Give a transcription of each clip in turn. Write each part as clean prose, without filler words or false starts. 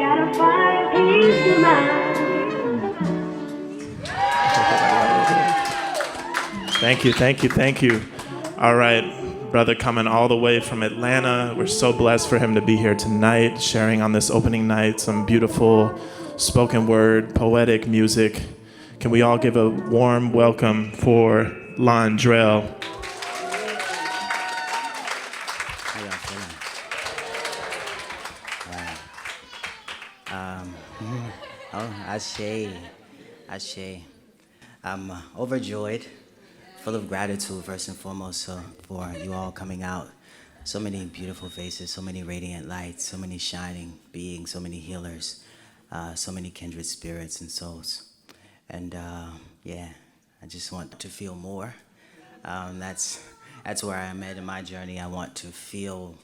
gotta find peace of mind. Thank you, thank you, thank you. All right, brother coming all the way from Atlanta. We're so blessed for him to be here tonight, sharing on this opening night some beautiful spoken word, poetic music. Can we all give a warm welcome for Londrell? How y'all feeling? Wow. Oh, Ashe. I'm overjoyed, full of gratitude, first and foremost, for you all coming out. So many beautiful faces, so many radiant lights, so many shining beings, so many healers, so many kindred spirits and souls. And yeah, I just want to feel more. That's where I'm at in my journey. I want to feel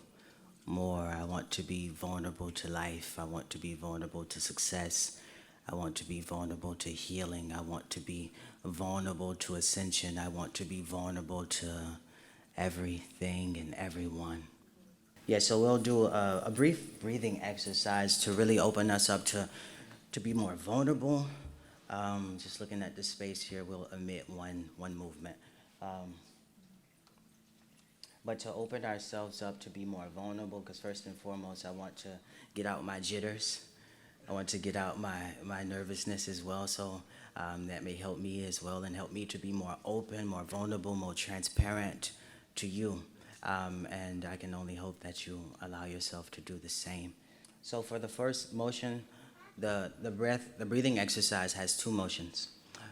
more. I want to be vulnerable to life. I want to be vulnerable to success. I want to be vulnerable to healing. I want to be vulnerable to ascension. I want to be vulnerable to everything and everyone. Yeah, so we'll do a brief breathing exercise to really open us up to be more vulnerable. Just looking at the space here, we'll emit one movement. But to open ourselves up to be more vulnerable, because first and foremost, I want to get out my jitters. I want to get out my nervousness as well, so that may help me as well and help me to be more open, more vulnerable, more transparent to you. And I can only hope that you allow yourself to do the same. So for the first motion, the breathing exercise has two motions.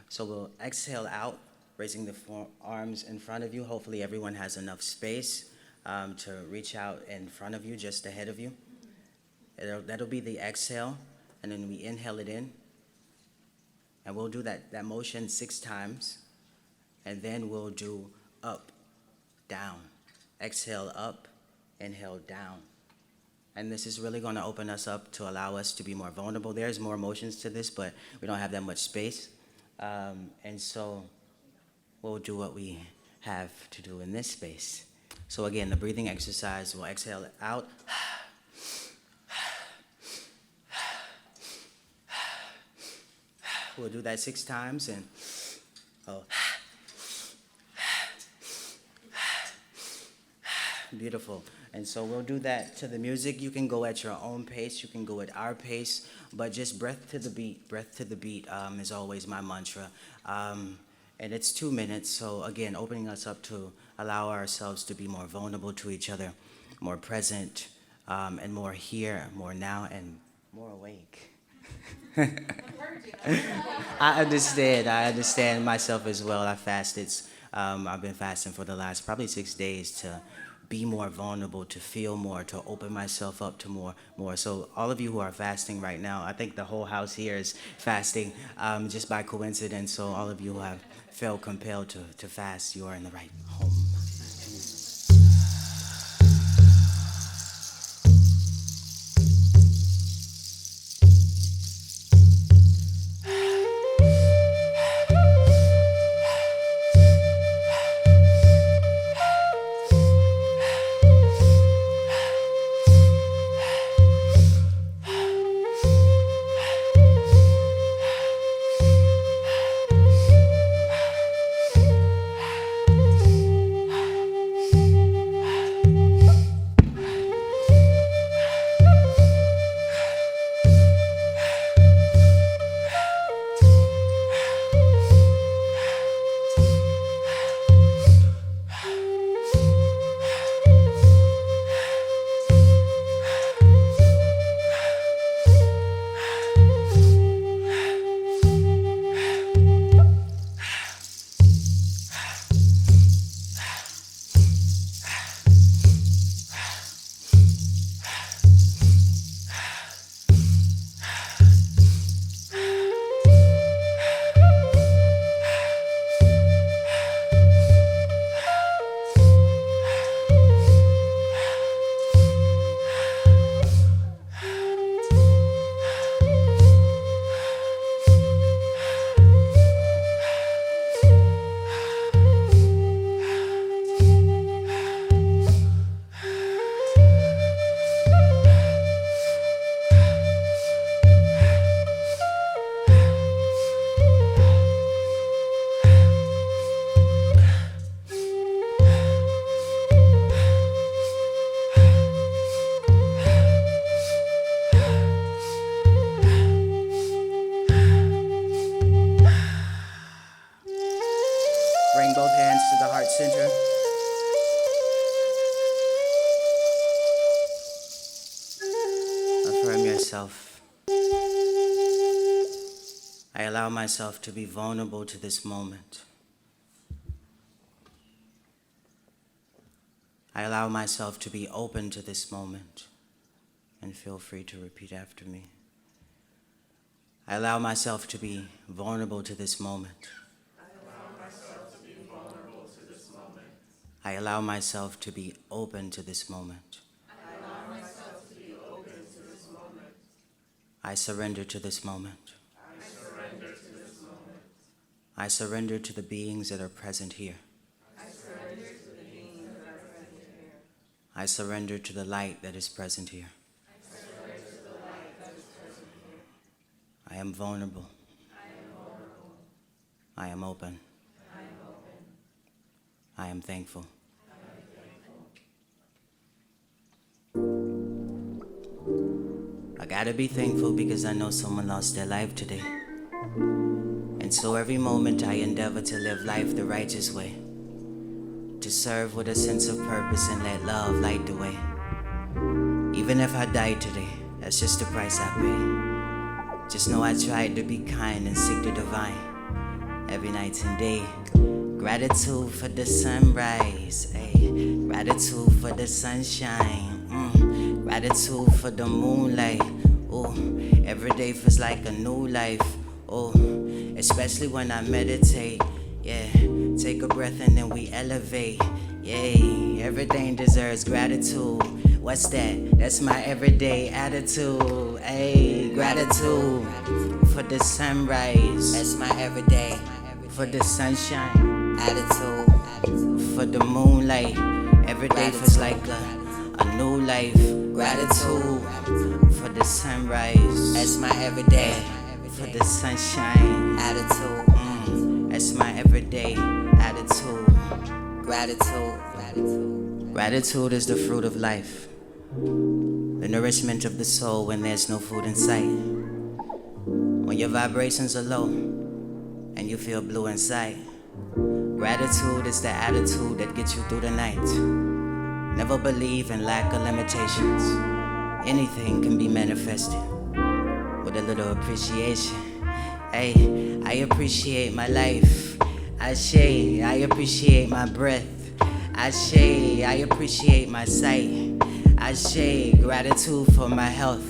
So we'll exhale out, raising the forearms in front of you. Hopefully everyone has enough space to reach out in front of you, just ahead of you. That'll be the exhale, and then we inhale it in. And we'll do that motion 6 times, and then we'll do up, down. Exhale up, inhale down. And this is really going to open us up to allow us to be more vulnerable. There's more motions to this, but we don't have that much space. And so we'll do what we have to do in this space. So again, the breathing exercise, we'll exhale out. We'll do that 6 times, and beautiful. And so we'll do that to the music. You can go at your own pace. You can go at our pace, but just breath to the beat. Breath to the beat is always my mantra. And it's 2 minutes. So again, opening us up to allow ourselves to be more vulnerable to each other, more present, and more here, more now, and more awake. I understand myself as well. I fasted. I've been fasting for the last probably 6 days to be more vulnerable, to feel more, to open myself up to more. So all of you who are fasting right now, I think the whole house here is fasting just by coincidence. So all of you who have felt compelled to fast, you are in the right home. myself to be vulnerable to this moment. I allow myself to be open to this moment. And feel free to repeat after me. I allow myself to be vulnerable to this moment. I allow myself to be open to this moment. I surrender to this moment. I surrender to the beings that are present here. I surrender to the light that is present here. I am vulnerable. I am open. I am thankful. I gotta be thankful because I know someone lost their life today. And so every moment I endeavor to live life the righteous way, to serve with a sense of purpose and let love light the way. Even if I die today, that's just the price I pay. Just know I tried to be kind and seek the divine every night and day. Gratitude for the sunrise, ay. Gratitude for the sunshine, gratitude for the moonlight. Oh, every day feels like a new life. Oh, especially when I meditate. Yeah, take a breath and then we elevate. Yay, everything deserves gratitude. What's that? That's my everyday attitude. Hey, gratitude for the sunrise. That's my everyday. For the sunshine, attitude. For the moonlight, every day feels like a new life. Gratitude for the sunrise. That's my everyday. For the sunshine, attitude. That's my everyday attitude. Gratitude. Gratitude is the fruit of life, the nourishment of the soul when there's no food in sight. When your vibrations are low and you feel blue inside, gratitude is the attitude that gets you through the night. Never believe in lack or limitations. Anything can be manifested with a little appreciation. Hey, I appreciate my life. I appreciate my breath. I appreciate my sight. I gratitude for my health.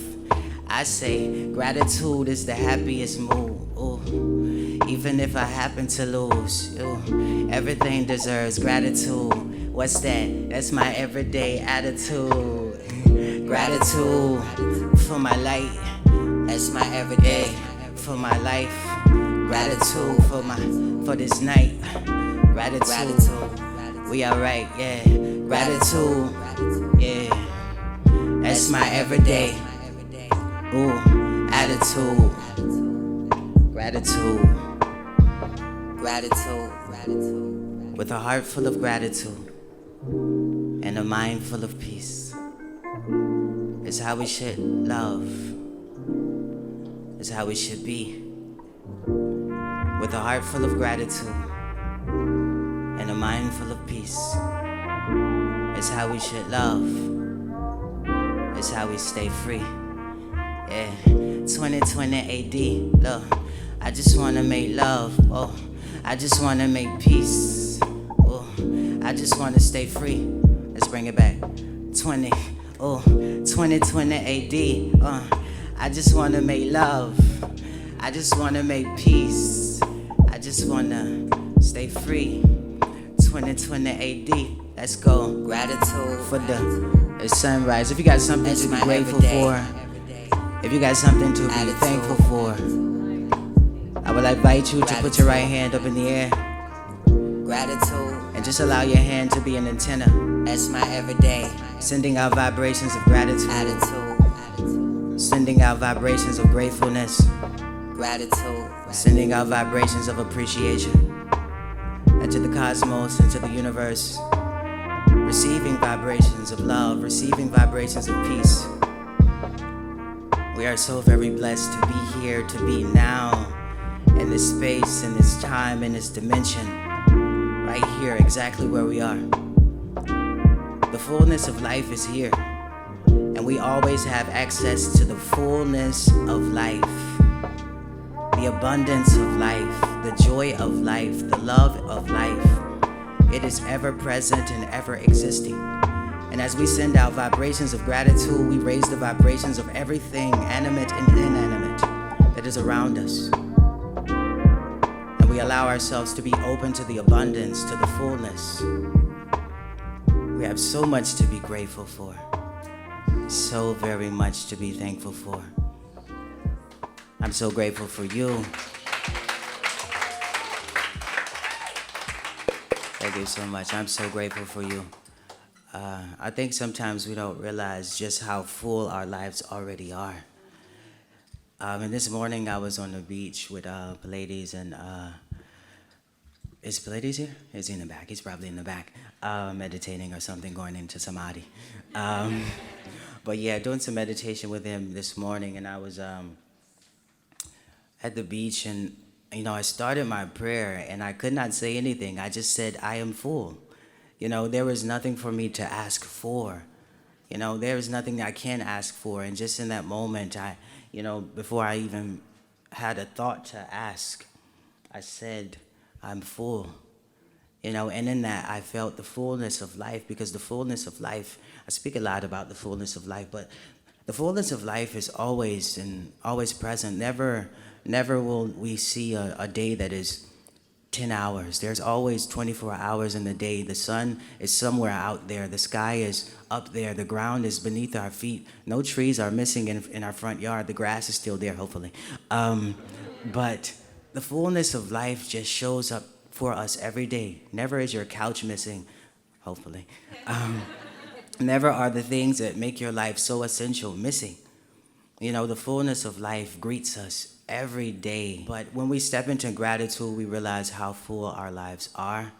I say gratitude is the happiest mood. Ooh. Even if I happen to lose, ooh, everything deserves gratitude. What's that? That's my everyday attitude. Gratitude for my light. That's my everyday. For my life. Gratitude for this night. Gratitude. We alright, yeah. Gratitude, yeah. That's my everyday. Ooh, attitude. Gratitude. With a heart full of gratitude and a mind full of peace, it's how we should love. It's how we should be. With a heart full of gratitude and a mind full of peace, it's how we should love. It's how we stay free. Yeah, 2020 AD, look, I just wanna make love. Oh, I just wanna make peace. Oh, I just wanna stay free. Let's bring it back. 2020 AD. I just wanna make love. I just wanna make peace. I just wanna stay free. 2020 AD. Let's go. Gratitude for the sunrise. If you got something to be grateful for, if you got something to be thankful for, I would invite you to put your right hand up in the air. Gratitude. And just allow your hand to be an antenna. That's my everyday. Sending out vibrations of gratitude. Sending out vibrations of gratefulness. Gratitude. Sending out vibrations of appreciation. Into the cosmos, into the universe. Receiving vibrations of love, receiving vibrations of peace. We are so very blessed to be here, to be now, in this space, in this time, in this dimension, right here, exactly where we are. The fullness of life is here, and and we always have access to the fullness of life, the abundance of life, the joy of life, the love of life. It is ever present and ever existing. And as we send out vibrations of gratitude, we raise the vibrations of everything animate and inanimate that is around us. And we allow ourselves to be open to the abundance, to the fullness. We have so much to be grateful for, so very much to be thankful for. I'm so grateful for you. Thank you so much. I'm so grateful for you. I think sometimes we don't realize just how full our lives already are. And this morning I was on the beach with Pallades, and is Pallades here? Is he in the back? He's probably in the back, meditating or something, going into samadhi. But yeah, doing some meditation with him this morning, and I was at the beach, and I started my prayer, and I could not say anything. I just said, I am full. There was nothing for me to ask for. There is nothing that I can ask for. And just in that moment, before I even had a thought to ask, I said, I'm full. And in that, I felt the fullness of life, because the fullness of life, I speak a lot about the fullness of life, but the fullness of life is always present. Never will we see a day that is 10 hours. There's always 24 hours in the day. The sun is somewhere out there. The sky is up there. The ground is beneath our feet. No trees are missing in our front yard. The grass is still there, hopefully. But the fullness of life just shows up for us every day. Never is your couch missing, hopefully. Never are the things that make your life so essential missing. The fullness of life greets us every day. But when we step into gratitude, we realize how full our lives are.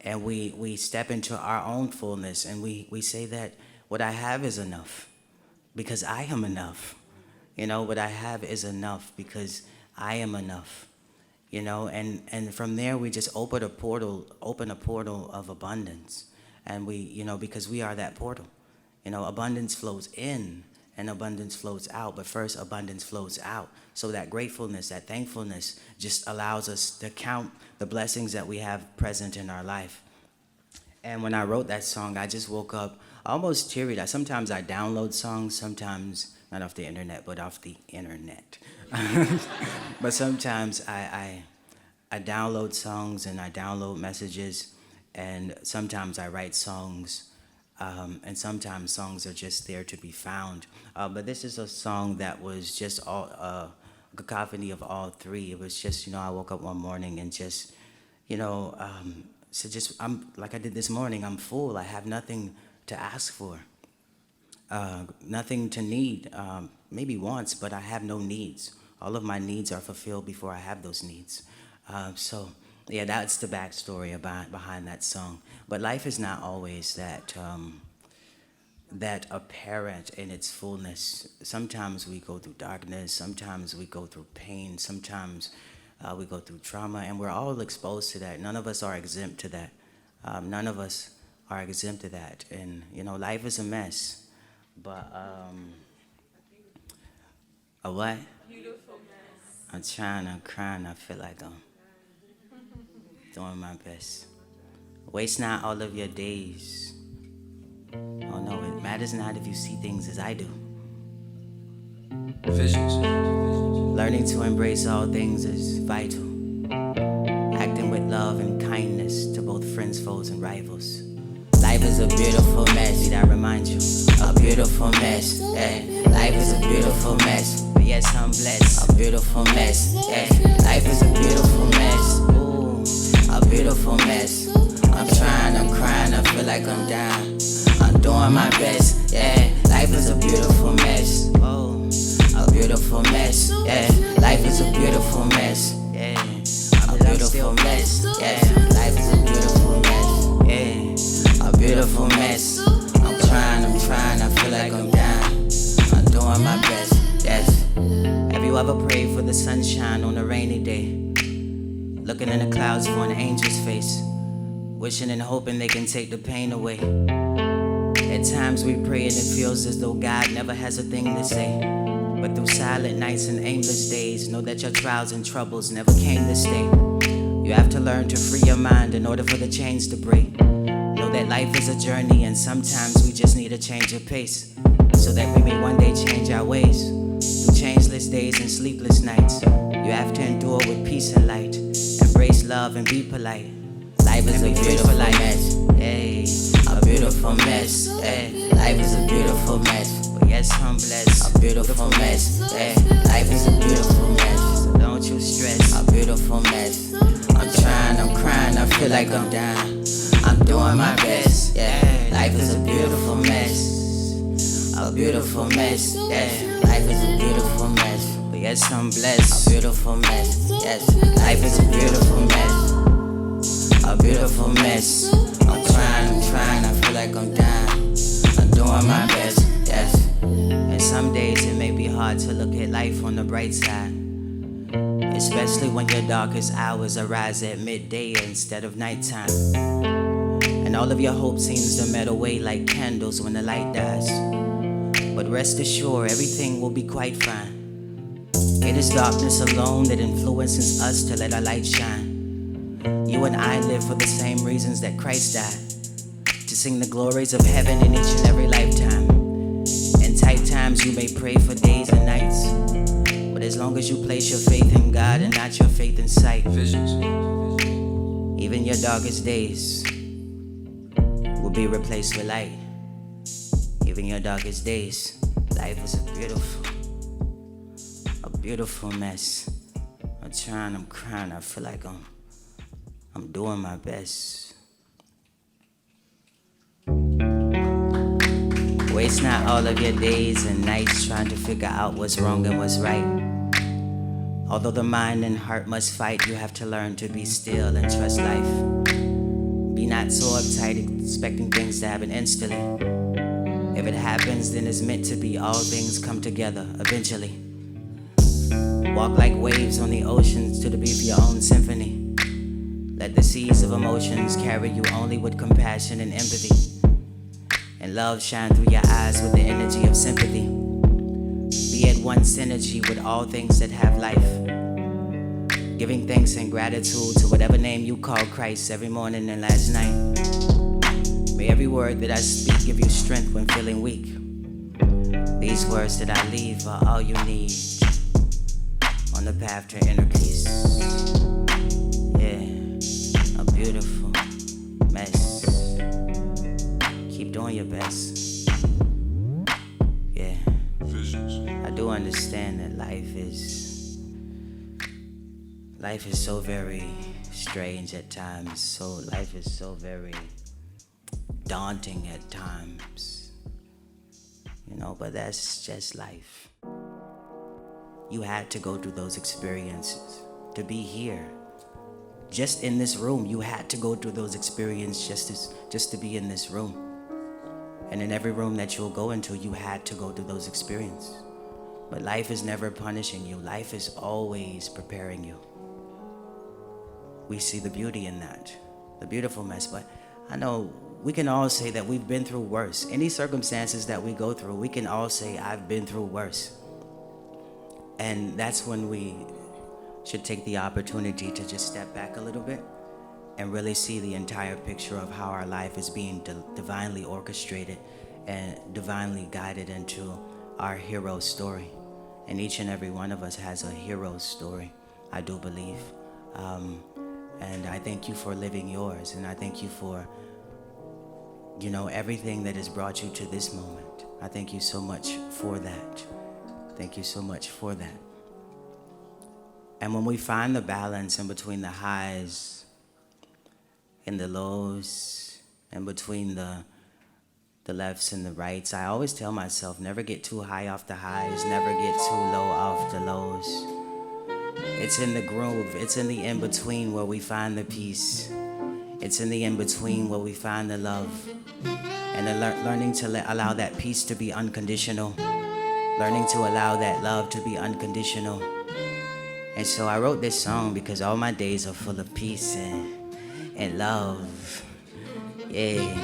And we step into our own fullness, and we say that what I have is enough because I am enough. What I have is enough because I am enough. And from there we just open a portal of abundance. And because we are that portal. Abundance flows in and abundance flows out, but first abundance flows out. So that gratefulness, that thankfulness just allows us to count the blessings that we have present in our life. And when I wrote that song, I just woke up almost teary-eyed. Sometimes I download songs, sometimes not off the internet, but off the internet. But sometimes I download songs and I download messages, and sometimes I write songs. And sometimes songs are just there to be found. But this is a song that was just a cacophony of all three. It was just, I woke up one morning and just, I'm like I did this morning, I'm full. I have nothing to ask for, nothing to need, maybe wants, but I have no needs. All of my needs are fulfilled before I have those needs. So yeah, that's the backstory behind that song. But life is not always that apparent in its fullness. Sometimes we go through darkness. Sometimes we go through pain. Sometimes we go through trauma, and we're all exposed to that. None of us are exempt to that. None of us are exempt to that. And life is a mess. But a what? Beautiful mess. I'm crying. I feel like I'm doing my best. Waste not all of your days. Oh no, it matters not if you see things as I do. Visions. Learning to embrace all things is vital. Acting with love and kindness to both friends, foes, and rivals. Life is a beautiful mess, did I remind you? A beautiful mess, yeah. Life is a beautiful mess, but yes, I'm blessed. A beautiful mess, yeah. Life is a beautiful mess, ooh, a beautiful mess. I'm trying, I'm crying, I feel like I'm down. I'm doing my best, yeah. Life is a beautiful mess, oh, a beautiful mess, yeah. Life is a beautiful mess, yeah. A beautiful mess, yeah. Life is a beautiful mess, yeah. A beautiful mess. I'm trying, I feel like I'm down. I'm doing my best, yes. Have you ever prayed for the sunshine on a rainy day? Looking in the clouds for an angel's face, wishing and hoping they can take the pain away. It At times we pray and it feels as though God never has a thing to say. But through silent nights and aimless days, know that your trials and troubles never came to stay. You have to learn to free your mind in order for the chains to break. Know that life is a journey and sometimes we just need a change of pace, so that we may one day change our ways. Through changeless days and sleepless nights, you have to endure with peace and light. Embrace love and be polite. Life is a beautiful mess, hey, a beautiful mess, hey. Life is a beautiful mess, but yes, I'm blessed. A beautiful mess, hey. Life is a beautiful mess, so don't you stress. A beautiful mess. I'm trying, I'm crying, I feel like I'm dying. I'm doing my best, yeah. Life is a beautiful mess, a beautiful mess, yeah. Life is a beautiful mess, but yes, I'm blessed. A beautiful mess, yes. Life is a beautiful mess, a beautiful mess. I'm trying, I feel like I'm dying. I'm doing my best, yes. And some days it may be hard to look at life on the bright side, especially when your darkest hours arise at midday instead of nighttime. And all of your hope seems to melt away like candles when the light dies. But rest assured, everything will be quite fine. It is darkness alone that influences us to let our light shine. You and I live for the same reasons that Christ died, to sing the glories of heaven in each and every lifetime. In tight times you may pray for days and nights, but as long as you place your faith in God and not your faith in sight, visions, even your darkest days will be replaced with light. Even your darkest days, life is a beautiful mess. I'm trying, I'm crying, I feel like I'm doing my best. Waste not all of your days and nights trying to figure out what's wrong and what's right. Although the mind and heart must fight, you have to learn to be still and trust life. Be not so uptight, expecting things to happen instantly. If it happens, then it's meant to be. All things come together eventually. Walk like waves on the oceans to the beat of your own symphony. Let the seas of emotions carry you only with compassion and empathy. And love shine through your eyes with the energy of sympathy. Be at one synergy with all things that have life, giving thanks and gratitude to whatever name you call Christ every morning and last night. May every word that I speak give you strength when feeling weak. These words that I leave are all you need on the path to inner peace. Yeah, a beautiful mess. Keep doing your best. Yeah, I do understand that life is so very strange at times. So life is so very daunting at times, you know, but that's just life. You had to go through those experiences to be here. Just in this room, you had to go through those experiences just to be in this room. And in every room that you'll go into, you had to go through those experiences. But life is never punishing you. Life is always preparing you. We see the beauty in that, the beautiful mess. But I know we can all say that we've been through worse. Any circumstances that we go through, we can all say, I've been through worse. And that's when we should take the opportunity to just step back a little bit and really see the entire picture of how our life is being divinely orchestrated and divinely guided into our hero story. And each and every one of us has a hero story, I do believe. And I thank you for living yours, and I thank you for, you know, everything that has brought you to this moment. I thank you so much for that. Thank you so much for that. And when we find the balance in between the highs and the lows, and between the lefts and the rights, I always tell myself, never get too high off the highs, never get too low off the lows. It's in the groove, it's in the in-between where we find the peace. It's in the in-between where we find the love. And learning to allow that peace to be unconditional. Learning to allow that love to be unconditional. And so I wrote this song because all my days are full of peace and love. Yeah.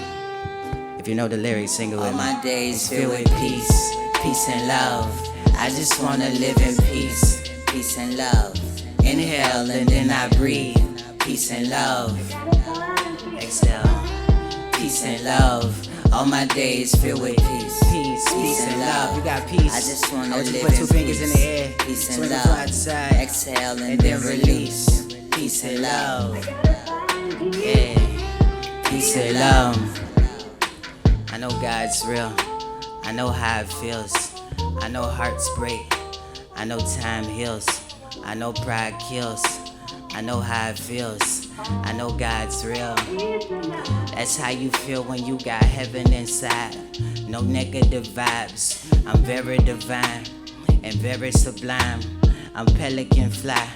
If you know the lyrics, sing it with me. All my days filled with peace, peace and love. I just wanna live in peace, peace and love. Inhale and then I breathe, peace and love. Exhale, peace and love. All my days filled with peace, peace and love. You got peace. I just wanna live put two fingers in the air, peace and love. Exhale and then release, peace and love. Yeah, peace and love. I know God's real. I know how it feels. I know hearts break. I know time heals. I know pride kills. I know how it feels. I know God's real. That's how you feel when you got heaven inside. No negative vibes. I'm very divine and very sublime. I'm pelican fly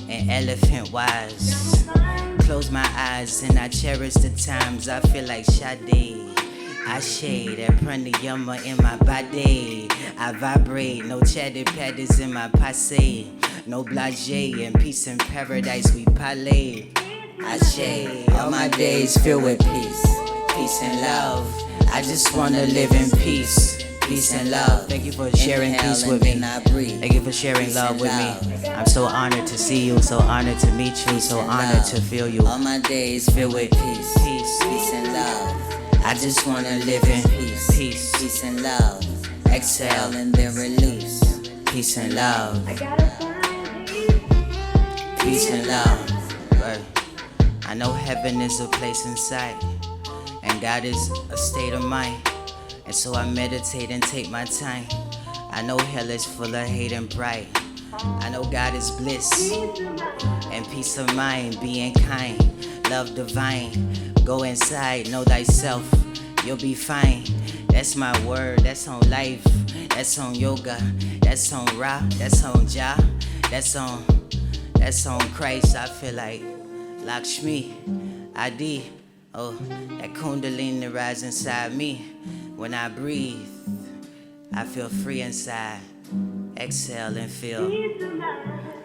and elephant wise. Close my eyes and I cherish the times. I feel like Sade. I shade that pranayama in my body. I vibrate, no chatty patties in my passe. No blase, in peace and paradise we parlay. I shade, all my days filled with peace, peace and love. I just wanna live in peace, peace and love. Thank you for sharing peace with me. Thank you for sharing love with me. I'm so honored to see you, so honored to meet you, so honored to feel you. All my days filled with peace, peace and love. I just wanna live in peace, peace and love. Exhale and then release, peace and love. Peace and love. Right. I know heaven is a place inside, and God is a state of mind. And so I meditate and take my time. I know hell is full of hate and pride. I know God is bliss and peace of mind, being kind, love divine. Go inside, know thyself, you'll be fine. That's my word, that's on life, that's on yoga, that's on Ra, that's on Jah, that's on Christ. I feel like Lakshmi, Adi, oh, that Kundalini rise inside me. When I breathe, I feel free inside. Exhale and feel.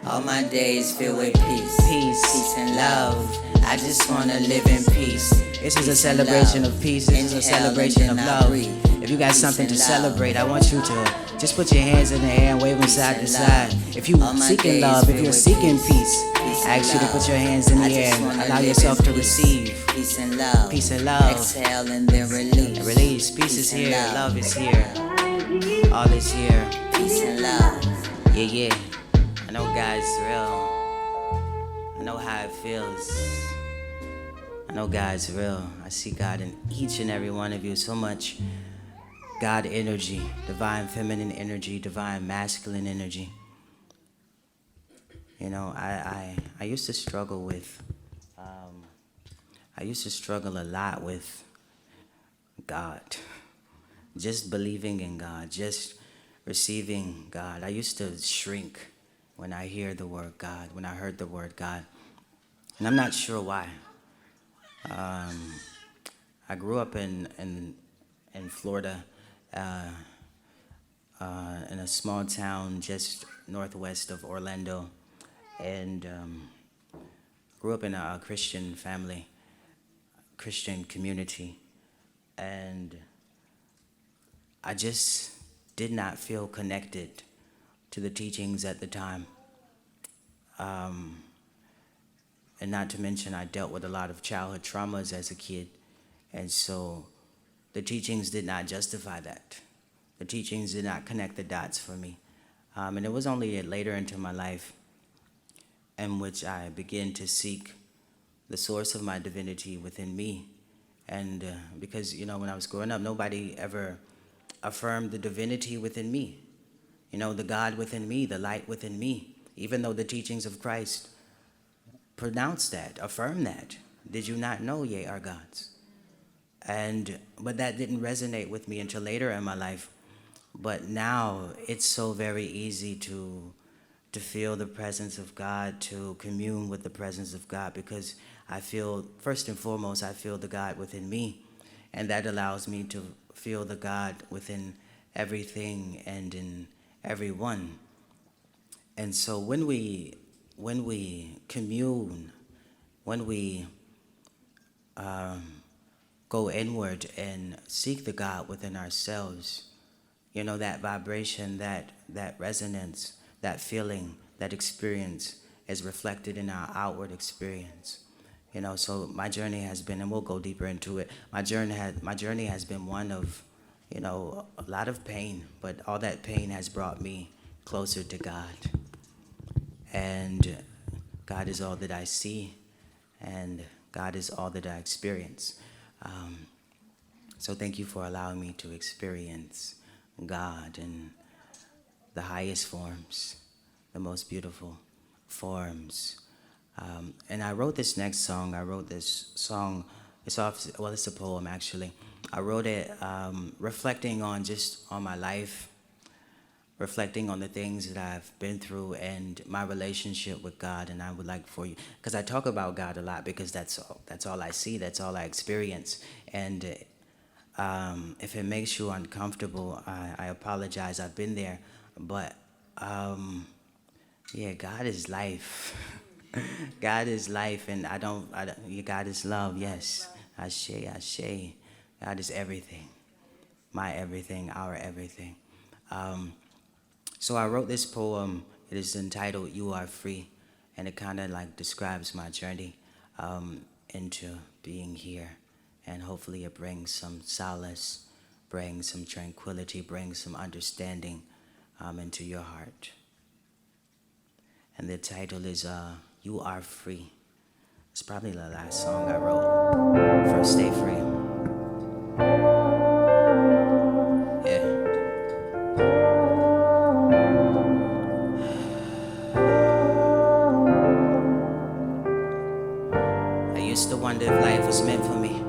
All my days filled with peace and love. I just wanna live in peace. This is a celebration of peace. This is a celebration of love. If you got something to celebrate, I want you to just put your hands in the air and wave them side to side. If you're seeking love, if you're seeking peace, I ask you to put your hands in the air and allow yourself to receive peace and love. Peace and love. Exhale and then release. Release. Peace is here. Love is here. All is here. Peace and love. Yeah. I know God's real. I know how it feels. I know God's real. I see God in each and every one of you. So much God energy, divine feminine energy, divine masculine energy. You know, I used to struggle with, I used to struggle a lot with God. Just believing in God, just receiving God. I used to shrink when I hear the word God, when I heard the word God. And I'm not sure why. I grew up in Florida, in a small town just northwest of Orlando, and grew up in a Christian family, Christian community, and I just did not feel connected to the teachings at the time. And not to mention, I dealt with a lot of childhood traumas as a kid. And so the teachings did not justify that. The teachings did not connect the dots for me. And it was only later into my life in which I began to seek the source of my divinity within me. And because, you know, when I was growing up, nobody ever affirmed the divinity within me. You know, the God within me, the light within me. Even though the teachings of Christ pronounce that, affirm that. Did you not know ye are gods? But that didn't resonate with me until later in my life. But now it's so very easy to feel the presence of God, to commune with the presence of God, because I feel, first and foremost, I feel the God within me. And that allows me to feel the God within everything and in everyone. And so when we commune, when we go inward and seek the God within ourselves. You know, that vibration, that resonance, that feeling, that experience is reflected in our outward experience. You know, so my journey has been, and we'll go deeper into it. My journey has been one of, you know, a lot of pain, but all that pain has brought me closer to God. And God is all that I see, and God is all that I experience. So thank you for allowing me to experience God in the highest forms, the most beautiful forms. And I wrote this next song. It's a poem actually. I wrote it reflecting on my life, reflecting on the things that I've been through and my relationship with God. And I would like for you, because I talk about God a lot because that's all I see, that's all I experience. And if it makes you uncomfortable, I apologize. I've been there, but yeah, God is life. God is life, and God is love. Yes, Ashe. God is everything, my everything, our everything. So I wrote this poem. It is entitled "You Are Free," and it kind of like describes my journey into being here. And hopefully it brings some solace, brings some tranquility, brings some understanding into your heart. And the title is You Are Free. It's probably the last song I wrote for Stay Free. Yeah. I used to wonder if life was meant for me.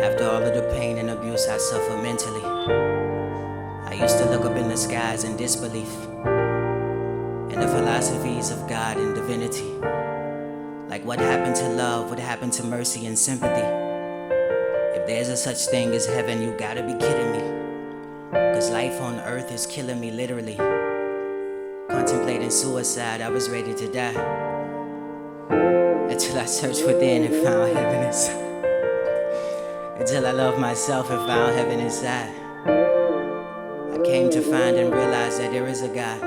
After all of the pain and abuse I suffer mentally, I used to look up in the skies in disbelief in the philosophies of God and divinity. Like what happened to love, what happened to mercy and sympathy? If there's a such thing as heaven, you gotta be kidding me. Cause life on earth is killing me literally. Contemplating suicide, I was ready to die. Until I searched within and found heaven inside. Until I loved myself and found heaven inside. I came to find and realize that there is a God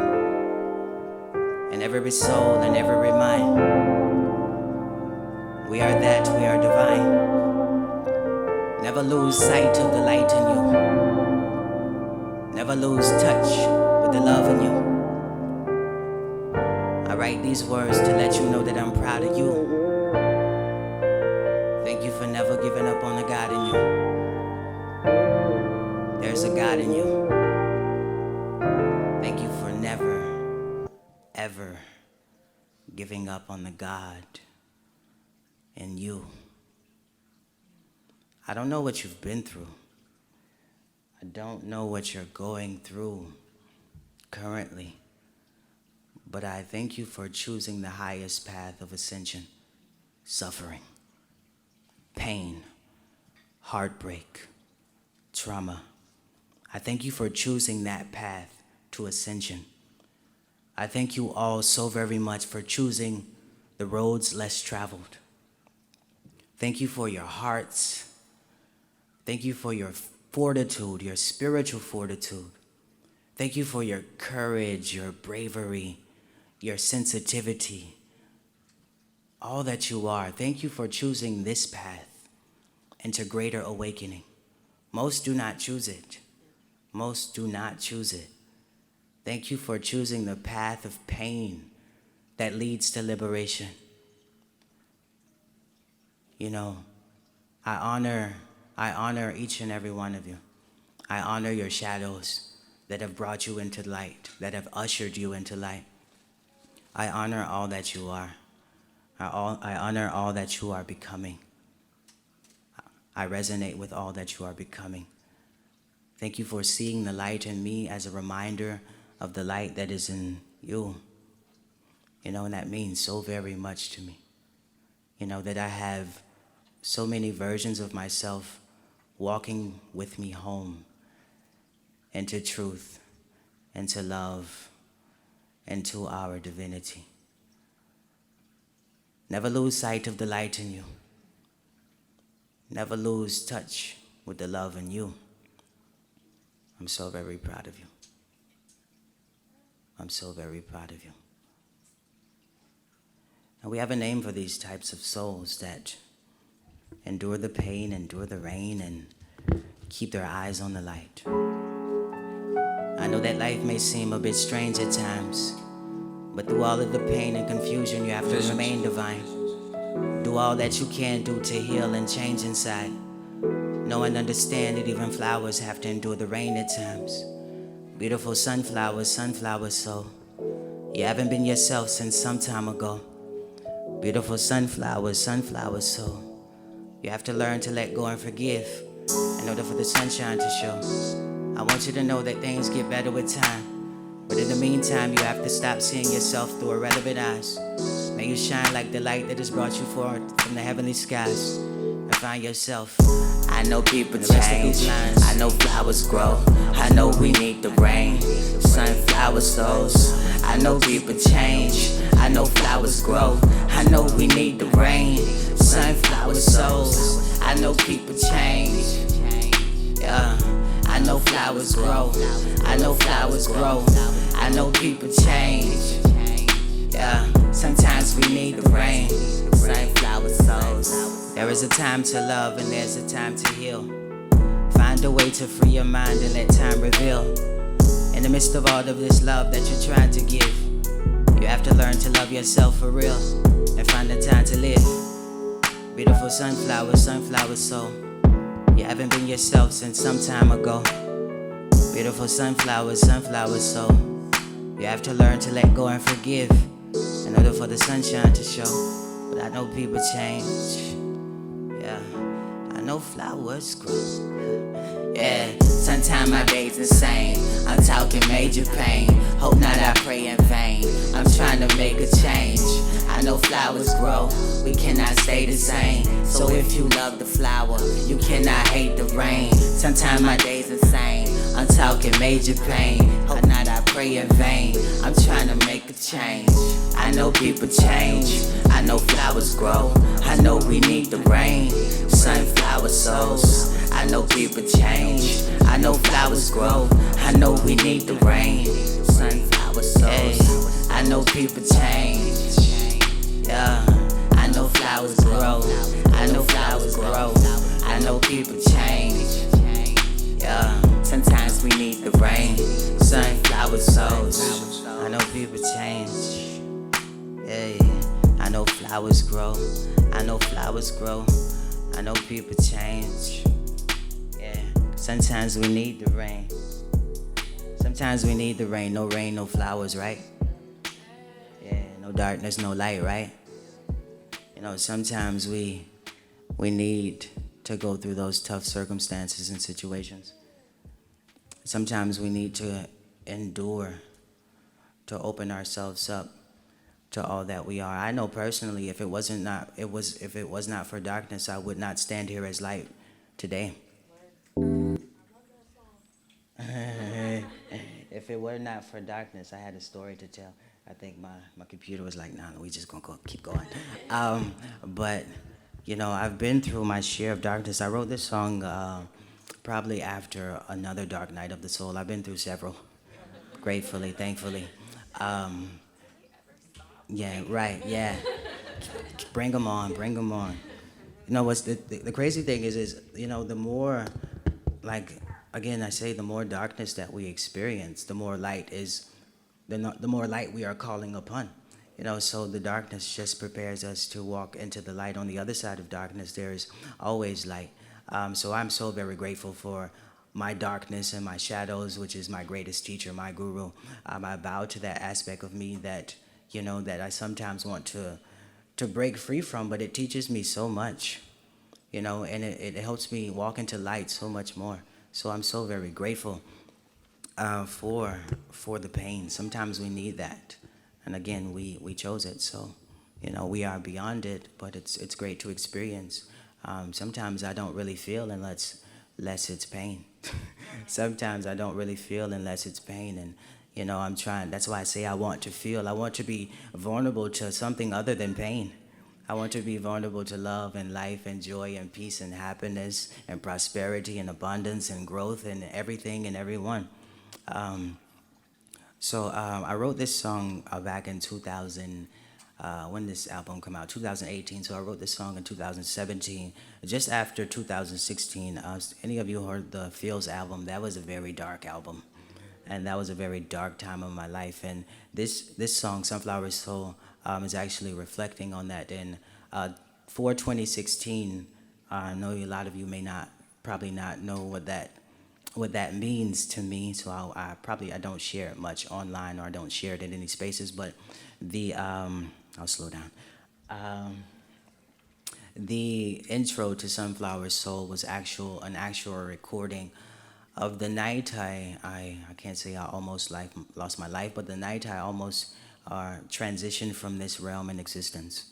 in every soul and every mind. We are that, we are divine. Never lose sight of the light in you. Never lose touch with the love in you. I write these words to let you know that I'm proud of you. Thank you for never giving up on the God in you. There's a God in you. Thank you for never, ever giving up on the God in you. I don't know what you've been through. I don't know what you're going through currently. But I thank you for choosing the highest path of ascension, suffering, pain, heartbreak, trauma. I thank you for choosing that path to ascension. I thank you all so very much for choosing the roads less traveled. Thank you for your hearts. Thank you for your fortitude, your spiritual fortitude. Thank you for your courage, your bravery, your sensitivity, all that you are. Thank you for choosing this path into greater awakening. Most do not choose it. Most do not choose it. Thank you for choosing the path of pain that leads to liberation. You know, I honor each and every one of you. I honor your shadows that have brought you into light, that have ushered you into light. I honor all that you are. I honor all that you are becoming. I resonate with all that you are becoming. Thank you for seeing the light in me as a reminder of the light that is in you. You know, and that means so very much to me. You know, that I have so many versions of myself walking with me home into truth, into love, into our divinity. Never lose sight of the light in you. never lose touch with the love in you. I'm so very proud of you. I'm so very proud of you. And we have a name for these types of souls that endure the pain, endure the rain, and keep their eyes on the light. I know that life may seem a bit strange at times, but through all of the pain and confusion, you have to remain divine. Do all that you can do to heal and change inside. Know and understand that even flowers have to endure the rain at times. Beautiful sunflowers, sunflower soul. You haven't been yourself since some time ago. Beautiful sunflowers, sunflower soul. You have to learn to let go and forgive in order for the sunshine to show. I want you to know that things get better with time. But in the meantime, you have to stop seeing yourself through irrelevant eyes. May you shine like the light that has brought you forth from the heavenly skies. And find yourself. I know people change. I know flowers grow. I know we need the rain. Sunflower souls. I know people change. I know flowers grow. I know we need the rain. Sunflower souls. I know people change. Yeah. I know flowers grow. I know flowers grow. I know people change. Yeah. Sometimes we need the rain. Sunflower souls. There is a time to love and there's a time to heal. Find a way to free your mind and let time reveal. In the midst of all of this love that you're trying to give, you have to learn to love yourself for real and find the time to live. Beautiful sunflower, sunflower soul. You haven't been yourself since some time ago. Beautiful sunflower, sunflower soul. You have to learn to let go and forgive in order for the sunshine to show. But I know people change. Yeah, I know flowers grow. Yeah, sometimes my days insane. I'm talking major pain. Hope not I pray in vain. I'm trying to make a change. I know flowers grow. We cannot stay the same. So if you love the flower, you cannot hate the rain. Sometimes my days insane. I'm talking major pain. Hope not I pray in vain. I'm trying to make a change. I know people change. I know flowers grow. I know we need the rain. Sunflower souls. I know people change. I know flowers grow. I know we need the rain. Sunflower souls. I know people change. Yeah. I know flowers grow. I know flowers grow. I know people change. Yeah. Sometimes we need the rain. Sunflower souls. I know people change. Yeah. I know flowers grow. I know flowers grow. I know people change. Yeah. Sometimes we need the rain. Sometimes we need the rain. No rain, no flowers, right? Yeah. No darkness, no light, right? You know, sometimes we need to go through those tough circumstances and situations. Sometimes we need to endure, to open ourselves up to all that we are. I know personally, if it was not for darkness, I would not stand here as light today. If it were not for darkness, I had a story to tell. I think my computer was like, nah, we just gonna keep going. But, you know, I've been through my share of darkness. I wrote this song probably after another dark night of the soul. I've been through several, gratefully, thankfully. Yeah, right, yeah. Bring them on, bring them on. You know, what's the crazy thing is, you know, the more, like, again, I say the more darkness that we experience, the more light the more light we are calling upon. You know, so the darkness just prepares us to walk into the light. On the other side of darkness, there is always light. So I'm so very grateful for my darkness and my shadows, which is my greatest teacher, my guru. I bow to that aspect of me that, you know, that I sometimes want to break free from, but it teaches me so much, you know, and it helps me walk into light so much more. So I'm so very grateful for the pain. Sometimes we need that. And again, we chose it, so, you know, we are beyond it, but it's great to experience. Sometimes I don't really feel unless it's pain. Sometimes I don't really feel unless it's pain, and, you know, I'm trying. That's why I say I want to feel. I want to be vulnerable to something other than pain. I want to be vulnerable to love and life and joy and peace and happiness and prosperity and abundance and growth and everything and everyone. Um, I wrote this song back in 2000. When this album came out, 2018. So I wrote this song in 2017, just after 2016. Any of you heard the Fields album? That was a very dark album, and that was a very dark time of my life. And this song, Sunflower Soul, is actually reflecting on that. And for 2016, I know a lot of you may not, probably not know what that means to me. So I don't share it much online, or I don't share it in any spaces. But I'll slow down. The intro to Sunflower Soul was an actual recording of the night I can't say I almost lost my life, but the night I almost transitioned from this realm in existence.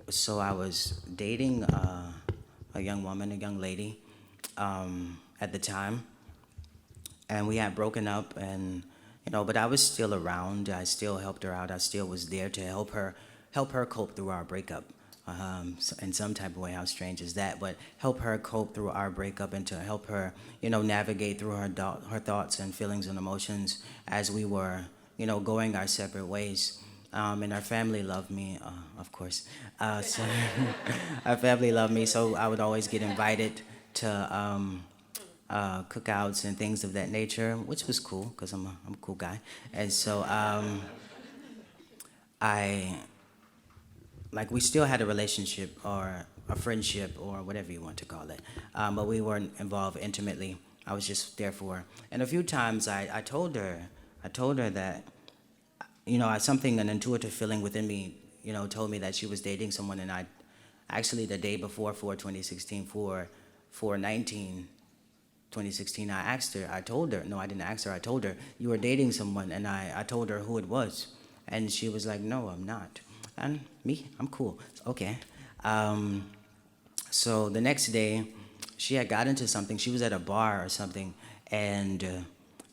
So I was dating a young woman, a young lady, at the time, and we had broken up, and but I was still around. I still helped her out. I still was there to help her cope through our breakup. In some type of way, how strange is that? But help her cope through our breakup and to help her, navigate through her thoughts and feelings and emotions as we were, going our separate ways. And our family loved me, of course. So our family loved me, so I would always get invited to cookouts and things of that nature, which was cool because I'm a cool guy. And so we still had a relationship or a friendship or whatever you want to call it, but we weren't involved intimately. I was just there for her. And a few times I told her that, something, an intuitive feeling within me, told me that she was dating someone. And I actually, the day before, for 2016, for 2016, I told her, no, I didn't ask her, I told her, you were dating someone, and I told her who it was. And she was like, no, I'm not. And me, I'm cool. Okay. So the next day, she had got into something. She was at a bar or something, and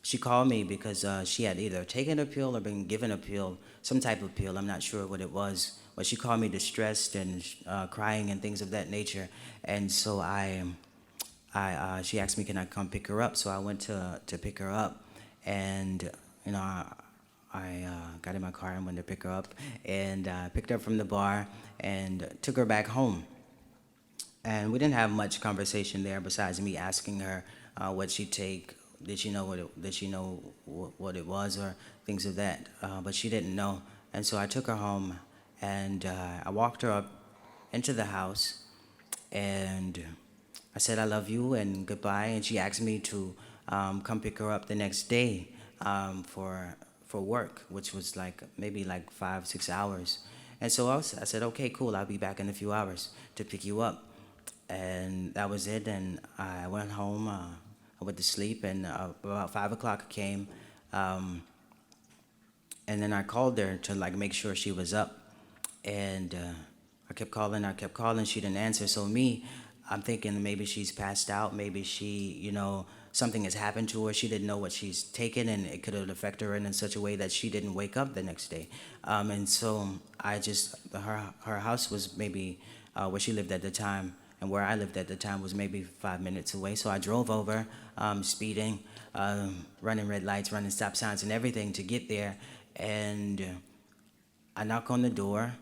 she called me because she had either taken a pill or been given a pill, some type of pill. I'm not sure what it was, but she called me distressed and crying and things of that nature. And so she asked me, can I come pick her up? So I went to pick her up, and I got in my car and went to pick her up, and picked her up from the bar and took her back home. And we didn't have much conversation there besides me asking her what she'd take. Did she know what it was or things of that? But she didn't know. And so I took her home, and I walked her up into the house, and I said, I love you and goodbye. And she asked me to come pick her up the next day for work, which was maybe 5-6 hours. And so I said, okay, cool, I'll be back in a few hours to pick you up. And that was it. And I went home, I went to sleep, and about 5 o'clock came. And then I called her to make sure she was up. And I kept calling, she didn't answer. So I'm thinking maybe she's passed out, maybe she, something has happened to her. She didn't know what she's taken, and it could have affected her in such a way that she didn't wake up the next day. And so her house was maybe where she lived at the time, and where I lived at the time was maybe 5 minutes away. So I drove over, speeding, running red lights, running stop signs and everything to get there. And I knock on the door,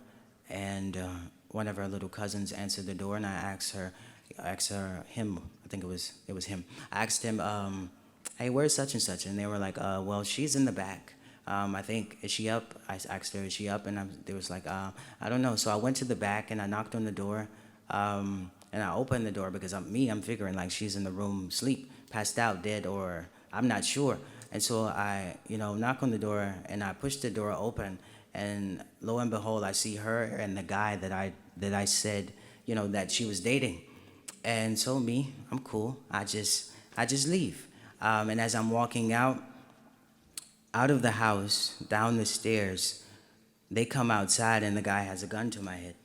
and one of her little cousins answered the door, and I asked him, I think it was him. I asked him, hey, where's such and such? And they were like, well, she's in the back. I think, is she up? I asked her, is she up? And they was like, I don't know. So I went to the back, and I knocked on the door, and I opened the door because I'm figuring she's in the room, asleep, passed out, dead, or I'm not sure. And so I, knock on the door, and I push the door open, and lo and behold, I see her and the guy that I said, that she was dating. And so I'm cool. I just leave. And as I'm walking out of the house, down the stairs, they come outside, and the guy has a gun to my head.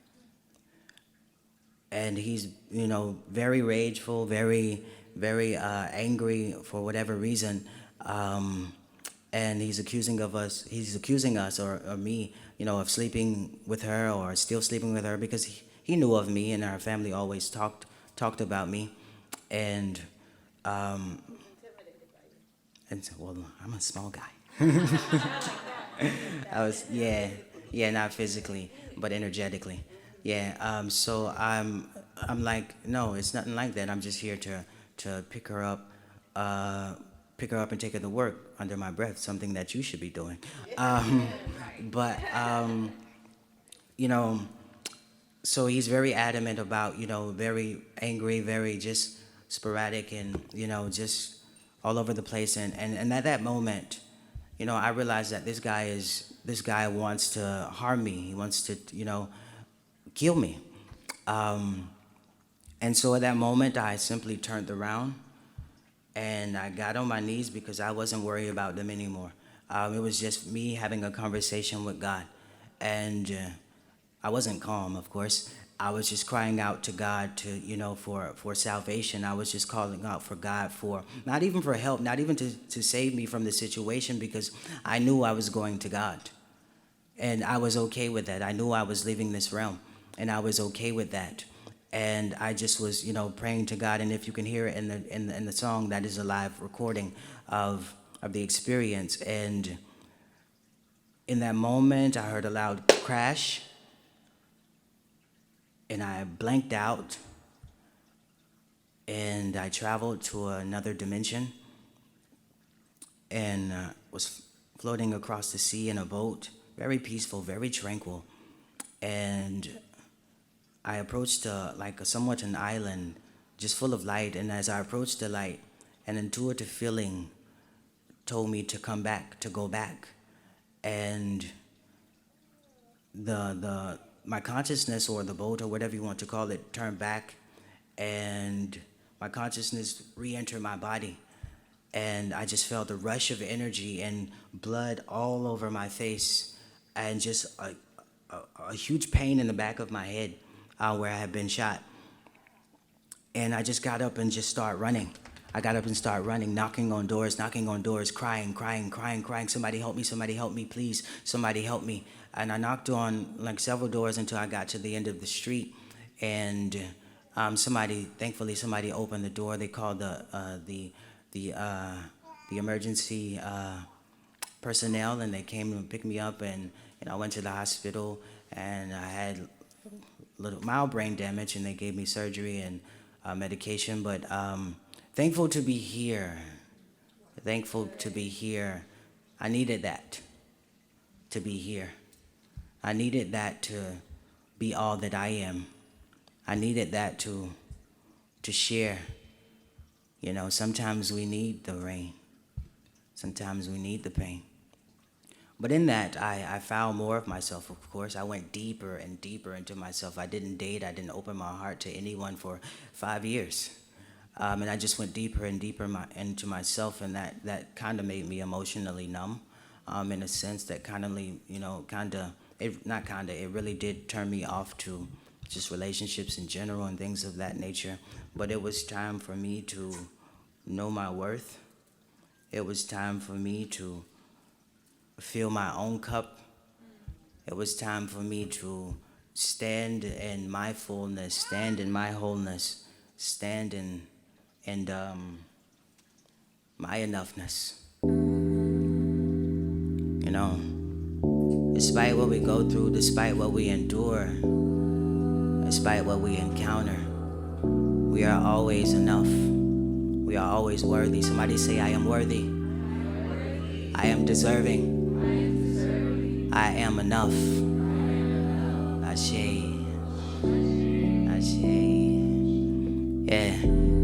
And he's, very rageful, very, very angry for whatever reason. And he's accusing us or me, of sleeping with her or still sleeping with her, because he knew of me, and our family always talked about me, and and so, well, I'm a small guy. Not physically, but energetically. So I'm like, no, it's nothing like that. I'm just here to pick her up and take her to work under my breath, something that you should be doing. But you know, so he's very adamant about, very angry, very just sporadic, and just all over the place. And at that moment, I realized that this guy wants to harm me. He wants to, kill me. And so at that moment, I simply turned around and I got on my knees because I wasn't worried about them anymore. It was just me having a conversation with God. And I wasn't calm, of course. I was just crying out to God for salvation. I was just calling out for God for, not even for help, not even to save me from the situation, because I knew I was going to God. And I was okay with that. I knew I was leaving this realm, and I was okay with that. And I just was, praying to God. And if you can hear it in the song, that is a live recording of the experience. And in that moment, I heard a loud crash, and I blanked out, and I traveled to another dimension, and was floating across the sea in a boat, very peaceful, very tranquil. And I approached somewhat an island, just full of light. And as I approached the light, an intuitive feeling told me to come back, to go back. And my consciousness, or the boat, or whatever you want to call it, turned back, and my consciousness re-entered my body. And I just felt a rush of energy and blood all over my face, and just a huge pain in the back of my head where I had been shot. And I just got up and just started running. I got up and started running, knocking on doors, crying. Somebody help me, please. Somebody help me. And I knocked on several doors until I got to the end of the street. And thankfully somebody opened the door. They called the emergency personnel, and they came and picked me up, and I went to the hospital, and I had mild brain damage, and they gave me surgery and medication. But thankful to be here. I needed that to be here. I needed that to be all that I am. I needed that to share. Sometimes we need the rain. Sometimes we need the pain. But in that, I found more of myself, of course. I went deeper and deeper into myself. I didn't date. I didn't open my heart to anyone for 5 years. And I just went deeper and deeper into myself, and that kind of made me emotionally numb, in a sense that it really did turn me off to just relationships in general and things of that nature. But it was time for me to know my worth. It was time for me to fill my own cup. It was time for me to stand in my fullness, stand in my wholeness, stand in my enoughness. Despite what we go through, despite what we endure, despite what we encounter, we are always enough. We are always worthy. Somebody say, I am worthy. I am deserving. I am enough. Ashe. Yeah,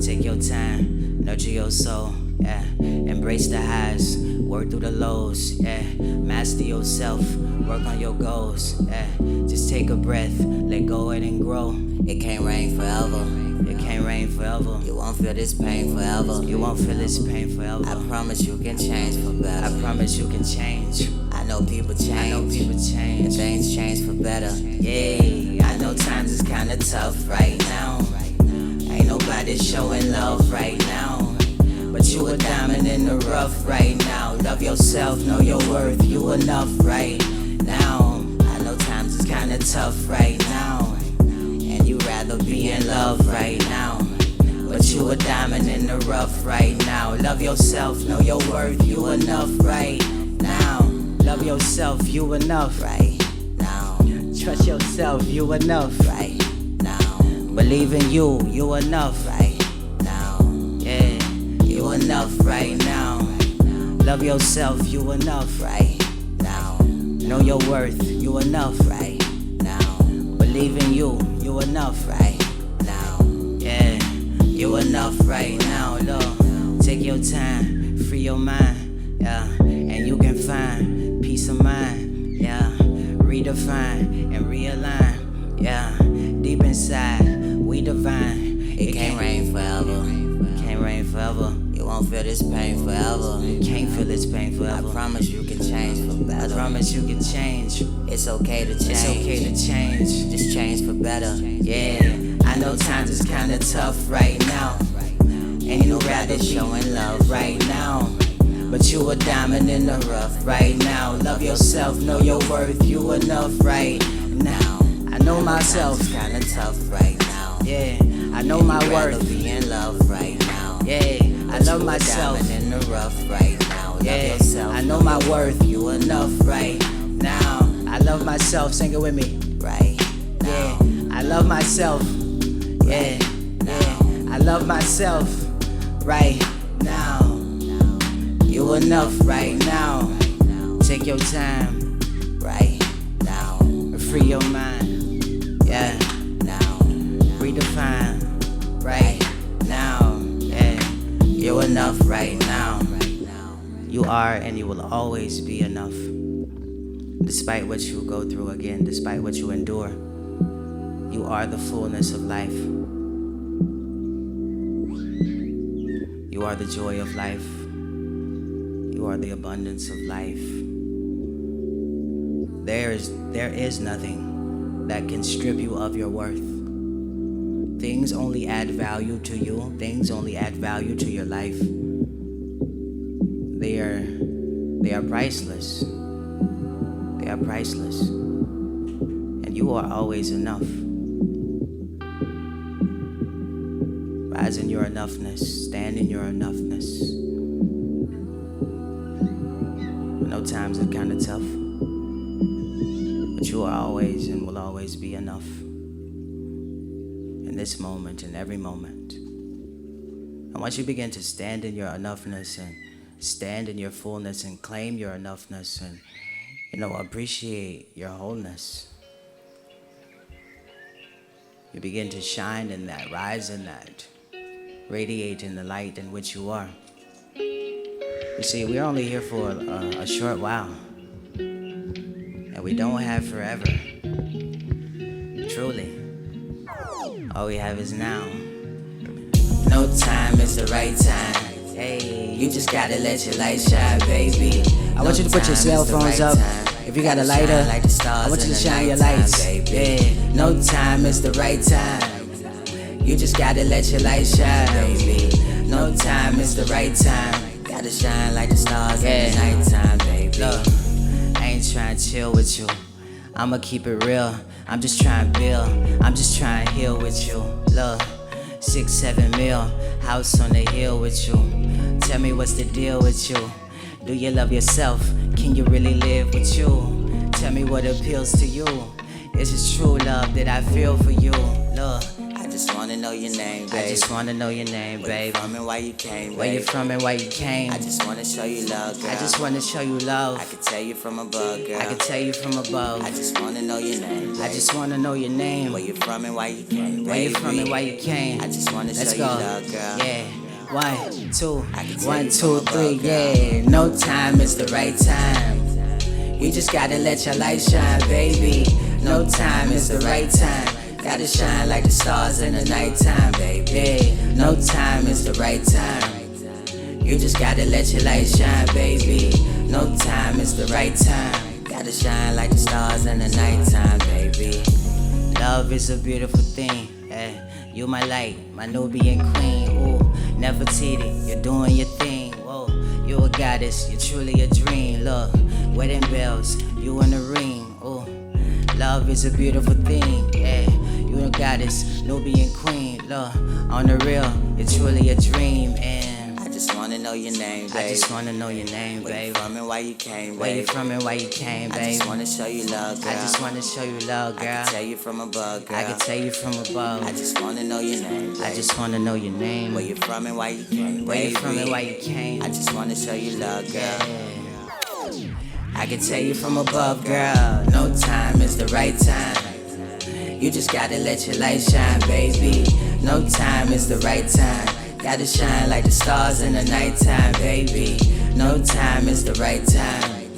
take your time, nurture your soul. Yeah, embrace the highs, work through the lows. Yeah, master yourself, work on your goals. Yeah, just take a breath, let go and grow. It can't rain forever. It can't rain forever. You won't feel this pain forever. You won't feel this pain forever. I promise you can change for better. I promise you can change. I know people change. And things change for better. Yeah, I know times is kinda tough right now. Ain't nobody showing love right now. But you a diamond in the rough right now. Love yourself, know your worth, you enough right now. I know times is kinda tough right now. And you rather be in love right now. But you a diamond in the rough right now. Love yourself, know your worth, you enough right now. Love yourself, you enough right now. Trust yourself, you enough right now. Believe in you, you enough right now. Yeah, you enough right now. Love yourself, you enough right now. Know your worth, you enough right now. Believe in you, you enough right now. Yeah, you enough right now. Look, take your time, free your mind, yeah, and you can find peace of mind, yeah. Redefine and realign, yeah. Deep inside, we divine. It can't rain forever. Can't rain forever. You won't feel this pain forever. Can't feel this pain forever. I promise you can change for better. I promise you can change. It's okay to change. It's okay to change. Just change for better. Yeah. I know times is kinda tough right now. Ain't no rather showing love right now. But you a diamond in the rough right now. Love yourself, know your worth, you enough right now. I know myself, kinda tough right now. Yeah, I know my worth, be in love right now. Yeah, I love myself in the rough right now. Yeah, I know my worth, you enough right now. I love myself, sing it with me. Right now. Yeah, I love myself. Yeah, yeah, I love myself right now. You enough right now. Take your time right now. Free your mind. Yeah. Now. Redefine right now. Yeah. You enough right now. You are and you will always be enough. Despite what you go through again, despite what you endure, you are the fullness of life. You are the joy of life. You are the abundance of life. There is nothing that can strip you of your worth. Things only add value to you. Things only add value to your life. They are priceless. They are priceless. And you are always enough. Rise in your enoughness. Stand in your enoughness. No times are kind of tough, but you are always and will always be enough. In this moment, in every moment. And once you begin to stand in your enoughness and stand in your fullness and claim your enoughness and, appreciate your wholeness, you begin to shine in that, rise in that, radiate in the light in which you are. You see, we're only here for a short while, and we don't have forever. Truly, all we have is now. No time is the right time. Hey, you just gotta let your light shine, baby. I want you to put your cell phones up. If you got a lighter, I want you to shine your lights. Yeah, no time is the right time. You just gotta let your light shine, baby. No time is the right time. Gotta shine like the stars in the nighttime, baby. Look, I ain't trying to chill with you. I'ma keep it real. I'm just trying to build. I'm just trying to heal with you. Look, 6-7 mil, house on the hill with you. Tell me what's the deal with you. Do you love yourself? Can you really live with you? Tell me what appeals to you. Is it true love that I feel for you? Look, I just wanna know your name, babe. I just wanna know your name, babe. Where you from and why you came, babe? Where you from and why you came? I just wanna show you love, girl. I just wanna show you love. I can tell you from above, girl. I can tell you from above. I just wanna know your name, babe. I just wanna know your name. Where you from and why you came, babe? Where you from and why you came? I just wanna show you love, girl. Yeah. 1, 2, 1, 2, 3, yeah. No time is the right time. You just gotta let your light shine, baby. No time is the right time. Gotta shine like the stars in the nighttime, baby. No time is the right time. You just gotta let your light shine, baby. No time is the right time. Gotta shine like the stars in the nighttime, baby. Love is a beautiful thing. You my light, my Nubian queen. Ooh, Nefertiti, you're doing your thing. Whoa, you a goddess, you're truly a dream. Look, wedding bells, you in the ring. Ooh, love is a beautiful thing. You You the goddess, Nubian queen. Look, on the real, it's really a dream. And I just wanna know your name, babe. I just wanna know your name, Where you babe. from and why you came, babe. Where you from and why you came, I babe? just wanna show you love, girl. I just wanna show you love, I girl. can tell you from above, girl. I can tell you from above. I just wanna know your name, babe. I just wanna know your name. Where you from and why you came, Where you from baby. and why you came? I just wanna show you love, girl. I can tell you from above, girl. No time is the right time. You just gotta let your light shine, baby. No time is the right time. Gotta shine like the stars in the nighttime, baby. No time is the right time.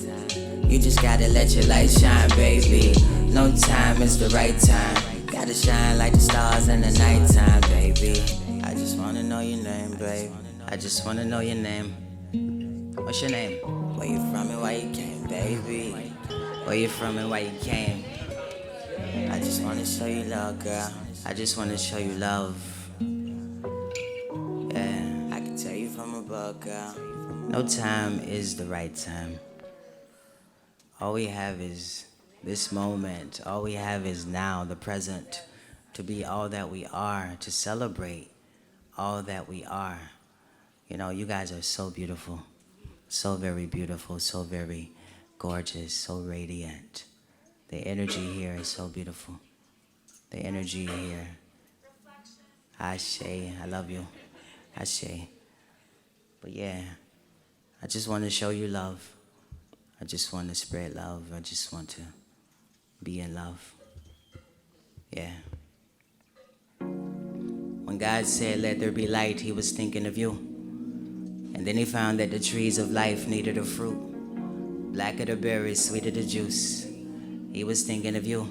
You just gotta let your light shine, baby. No time is the right time. Gotta shine like the stars in the nighttime, baby. I just wanna know your name, babe. I just wanna know your name. What's your name? Where you from and why you came, baby. Where you from and why you came? I just wanna show you love, girl. I just wanna show you love. Yeah. I can tell you from above, girl. No time is the right time. All we have is this moment. All we have is now, the present, to be all that we are, to celebrate all that we are. You know, you guys are so beautiful, so very beautiful, so very gorgeous, so radiant. The energy here is so beautiful. The energy here. Ashe, I love you. Ashe. But yeah, I just want to show you love. I just want to spread love. I just want to be in love. Yeah. When God said, let there be light, he was thinking of you. And then he found that the trees of life needed a fruit. Blacker the berries, sweeter the juice. He was thinking of you.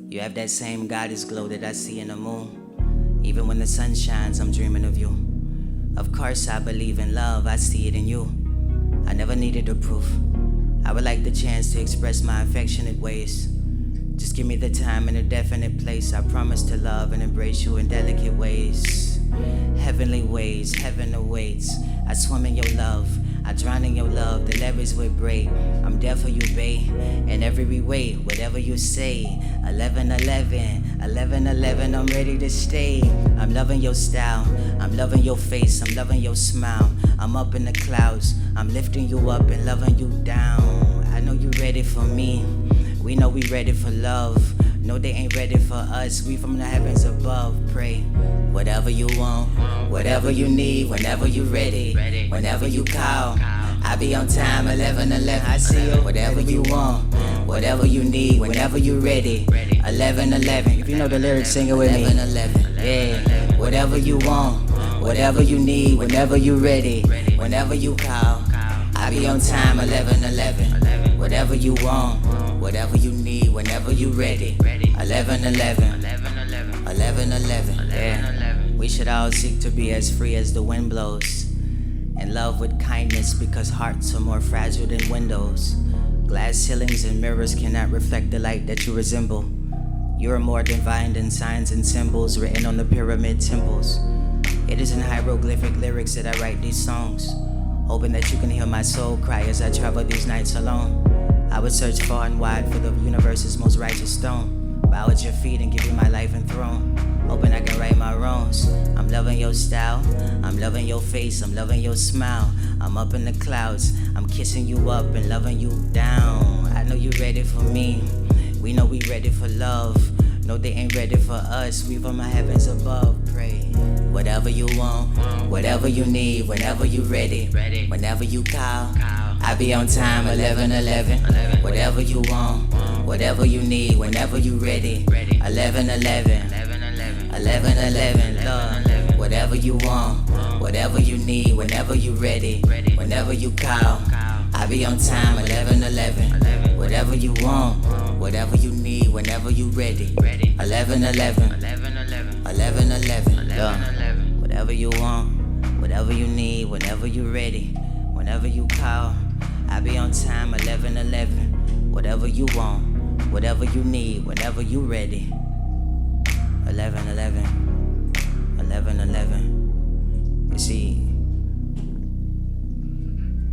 You have that same goddess glow that I see in the moon. Even when the sun shines, I'm dreaming of you. Of course I believe in love, I see it in you. I never needed a proof. I would like the chance to express my affectionate ways. Just give me the time and a definite place. I promise to love and embrace you in delicate ways. Heavenly ways, heaven awaits. I swim in your love, I drown in your love. The levers would break. I'm there for you, babe. In every way, whatever you say. 11-11, 11-11, I'm ready to stay. I'm loving your style, I'm loving your face, I'm loving your smile. I'm up in the clouds, I'm lifting you up and loving you down. I know you ready for me. We know we ready for love. No, they ain't ready for us. We from the heavens above. Pray. Whatever you want, whatever you need, whenever you ready, whenever you call. I be on time, 11-11. I see you. Whatever you want, whatever you need, whenever you ready, 11-11. If you know the lyrics, sing it with me. 11-11. Yeah. Whatever you want, whatever you need, whenever you ready, whenever you call. I be on time, 11-11. Whatever you want, whatever you need, whenever you ready, 11-11. 11-11. Yeah. We should all seek to be as free as the wind blows. In love with kindness because hearts are more fragile than windows. Glass ceilings and mirrors cannot reflect the light that you resemble. You are more divine than signs and symbols written on the pyramid temples. It is in hieroglyphic lyrics that I write these songs, hoping that you can hear my soul cry as I travel these nights alone. I would search far and wide for the universe's most righteous stone. Bow at your feet and give you my life and throne, hoping I can right my wrongs. I'm loving your style, I'm loving your face, I'm loving your smile. I'm up in the clouds, I'm kissing you up and loving you down. I know you ready for me, we know we ready for love. No, they ain't ready for us, we from the heavens above. Pray. Whatever you want, whatever you need, whenever you ready, whenever you call. I be on time, 11-11. Whatever you want, whatever you need, whenever you ready, 11-11. 11-11, Lord. Whatever you want, whatever you need, whenever you ready, whenever you call. I be on time, 11-11. Whatever you want, whatever you need, whenever you ready, 11-11. 11-11, Lord. Whatever you want, whatever you need, whenever you ready, whenever you call. I be on time, 11-11. Whatever you want, whatever you need, whenever you ready, 11-11. 11-11. You see,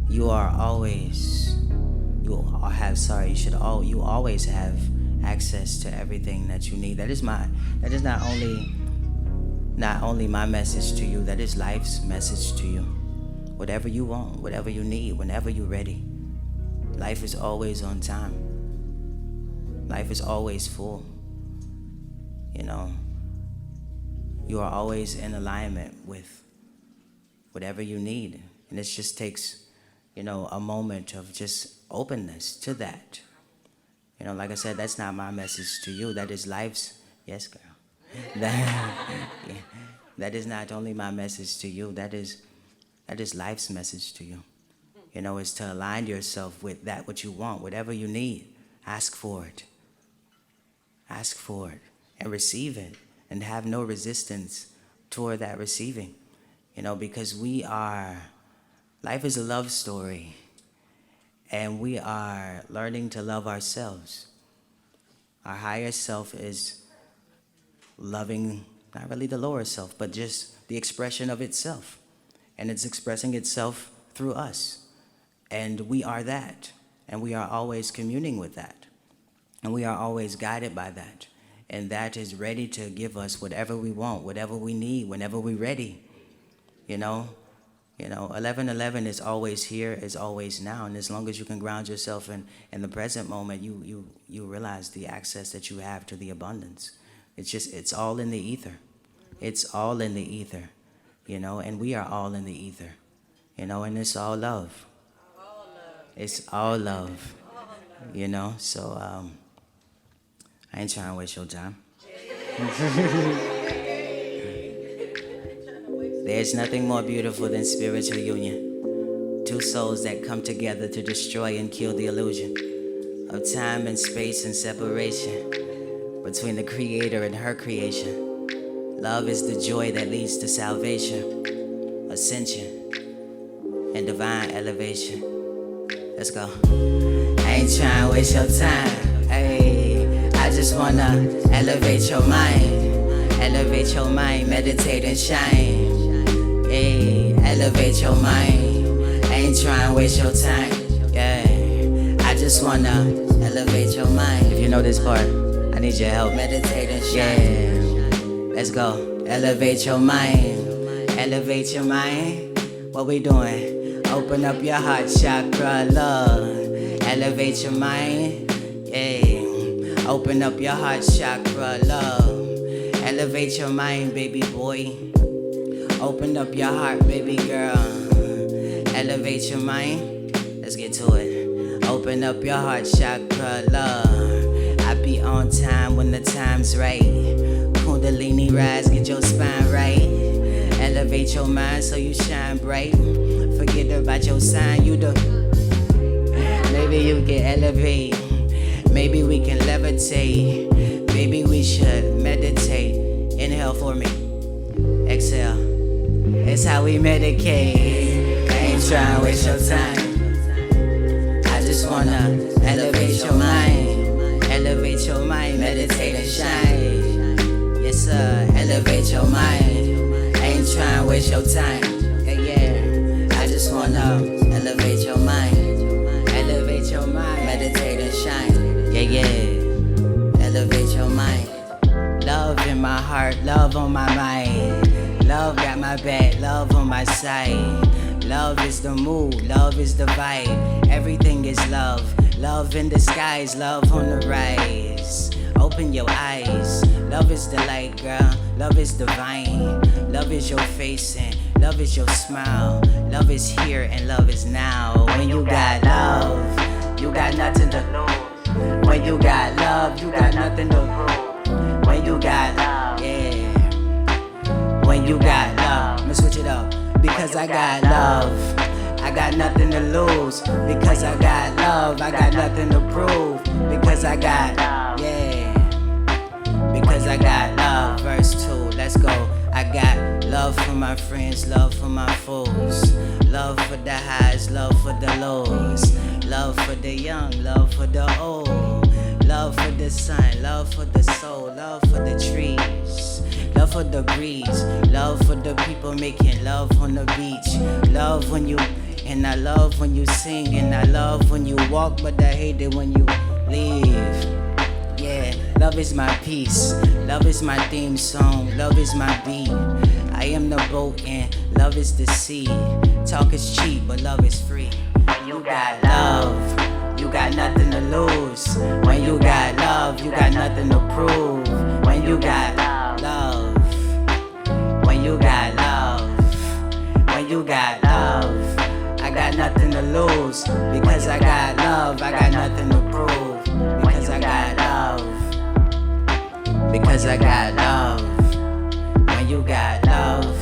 you always have access to everything that you need. That is not only my message to you, that is life's message to you. Whatever you want, whatever you need, whenever you're ready. Life is always on time. Life is always full. You know, you are always in alignment with whatever you need. And it just takes, you know, a moment of just openness to that. You know, like I said, that's not my message to you. That is life's, yes, girl. That is not only my message to you. That is life's message to you. You know, it's to align yourself with that what you want, whatever you need. Ask for it. Ask for it and receive it, and have no resistance toward that receiving. You know, because life is a love story, and we are learning to love ourselves. Our higher self is loving, not really the lower self, but just the expression of itself. And it's expressing itself through us. And we are that. And we are always communing with that. And we are always guided by that. And that is ready to give us whatever we want, whatever we need, whenever we're ready. You know, 1111 is always here, is always now. And as long as you can ground yourself in the present moment, you realize the access that you have to the abundance. It's all in the ether. It's all in the ether, you know, and we are all in the ether, you know, and it's all love. It's all love, you know, so I ain't trying to waste your time. There's nothing more beautiful than spiritual union. Two souls that come together to destroy and kill the illusion of time and space and separation between the creator and her creation. Love is the joy that leads to salvation, ascension, and divine elevation. Let's go. I ain't trying to waste your time. Hey, I just wanna elevate your mind. Elevate your mind, meditate and shine. Hey, elevate your mind. I ain't trying to waste your time. Yeah, I just wanna elevate your mind. If you know this part, I need your help. Meditate and shine. Yeah, let's go. Elevate your mind. Elevate your mind. What we doing? Open up your heart chakra, love. Elevate your mind. Yeah. Open up your heart chakra, love. Elevate your mind, baby boy. Open up your heart, baby girl. Elevate your mind. Let's get to it. Open up your heart chakra, love. I be on time when the time's right. Kundalini rise, get your spine right. Elevate your mind so you shine bright. Forget about your sign, you the. Maybe you can elevate. Maybe we can levitate. Maybe we should meditate. Inhale for me. Exhale. It's how we medicate. I ain't trying to waste your time. I just wanna elevate your mind. Elevate your mind, meditate and shine. Yes sir, elevate your mind. I ain't trying to waste your time. Yeah, I just wanna elevate your mind. Elevate your mind, meditate and shine. Yeah, elevate your mind. Love in my heart, love on my mind. Love got my back, love on my side. Love is the mood, love is the vibe. Everything is love. Love in the skies, love on the rise. Open your eyes. Love is the light, girl. Love is divine. Love is your face and love is your smile. Love is here and love is now. When you got love, you got nothing to lose. When you got love, you got nothing to prove. When you got love, yeah. When you got love, let me switch it up. Because I got love, I got nothing to lose. Because I got love, I got nothing to prove. Because I got, yeah. Because I got love. Verse 2, let's go. I got love for my friends, love for my foes. Love for the highs, love for the lows. Love for the young, love for the old. Love for the sun, love for the soul. Love for the trees, love for the breeze. Love for the people making love on the beach. Love when you, and I love when you sing. And I love when you walk, but I hate it when you leave. Yeah, love is my peace. Love is my theme song. Love is my beat. I am the boat and love is the sea. Talk is cheap, but love is free. When you got love, you got nothing to lose. When you got love, you got nothing to prove. When you got love, when you got love, when you got love, I got nothing to lose. Because I got love, I got nothing to prove. Because I got love, because I got love. When you got love,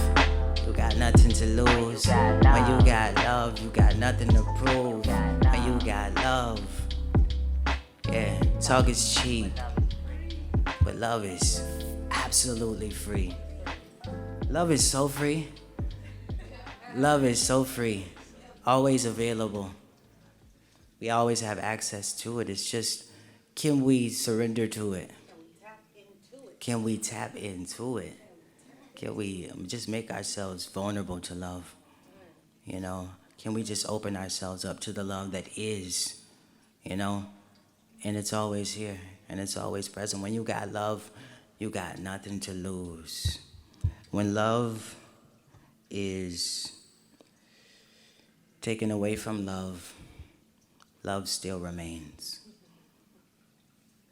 you got nothing to lose. When you got love, you got nothing to prove. When you got love, yeah, talk is cheap, but love is absolutely free. Love is so free. Love is so free. Always available. We always have access to it. It's just, can we surrender to it? Can we tap into it? Can we just make ourselves vulnerable to love? You know, can we just open ourselves up to the love that is, you know? And it's always here, and it's always present. When you got love, you got nothing to lose. When love is taken away from love, love still remains.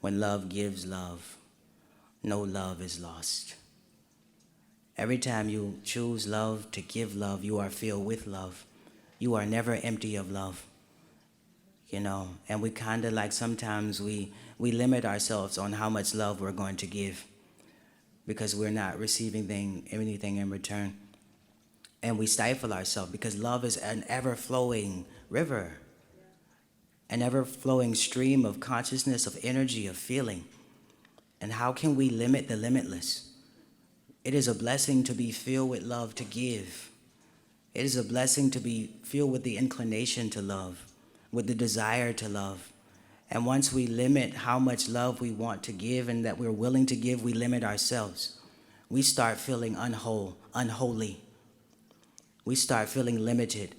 When love gives love, no love is lost. Every time you choose love to give love, you are filled with love. You are never empty of love. You know, and we kind of like sometimes we limit ourselves on how much love we're going to give because we're not receiving anything in return. And we stifle ourselves because love is an ever-flowing river, an ever-flowing stream of consciousness, of energy, of feeling. And how can we limit the limitless? It is a blessing to be filled with love to give. It is a blessing to be filled with the inclination to love, with the desire to love. And once we limit how much love we want to give and that we're willing to give, we limit ourselves. We start feeling unholy. We start feeling limited,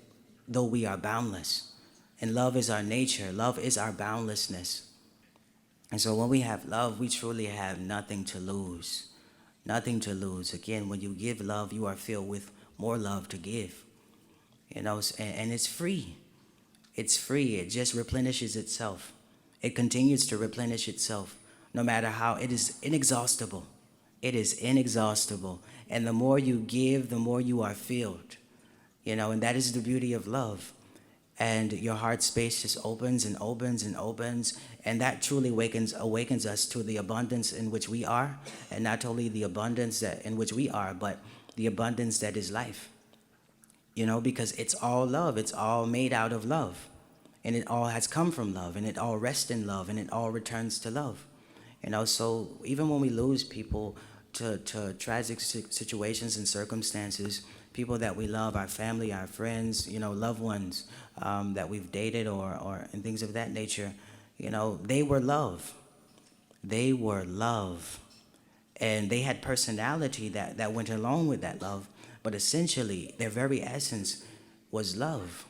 though we are boundless. And love is our nature. Love is our boundlessness. And so when we have love, we truly have nothing to lose. Nothing to lose. Again, when you give love, you are filled with more love to give. You know, and it's free. It's free. It just replenishes itself. It continues to replenish itself, no matter how. It is inexhaustible. It is inexhaustible. And the more you give, the more you are filled. You know, and that is the beauty of love. And your heart space just opens and opens and opens. And that truly awakens us to the abundance in which we are. And not only the abundance in which we are, but the abundance that is life. You know, because it's all love. It's all made out of love. And it all has come from love. And it all rests in love. And it all returns to love. You know, so even when we lose people to tragic situations and circumstances, people that we love, our family, our friends, you know, loved ones that we've dated or and things of that nature, you know, they were love. They were love. And they had personality that went along with that love. But essentially, their very essence was love.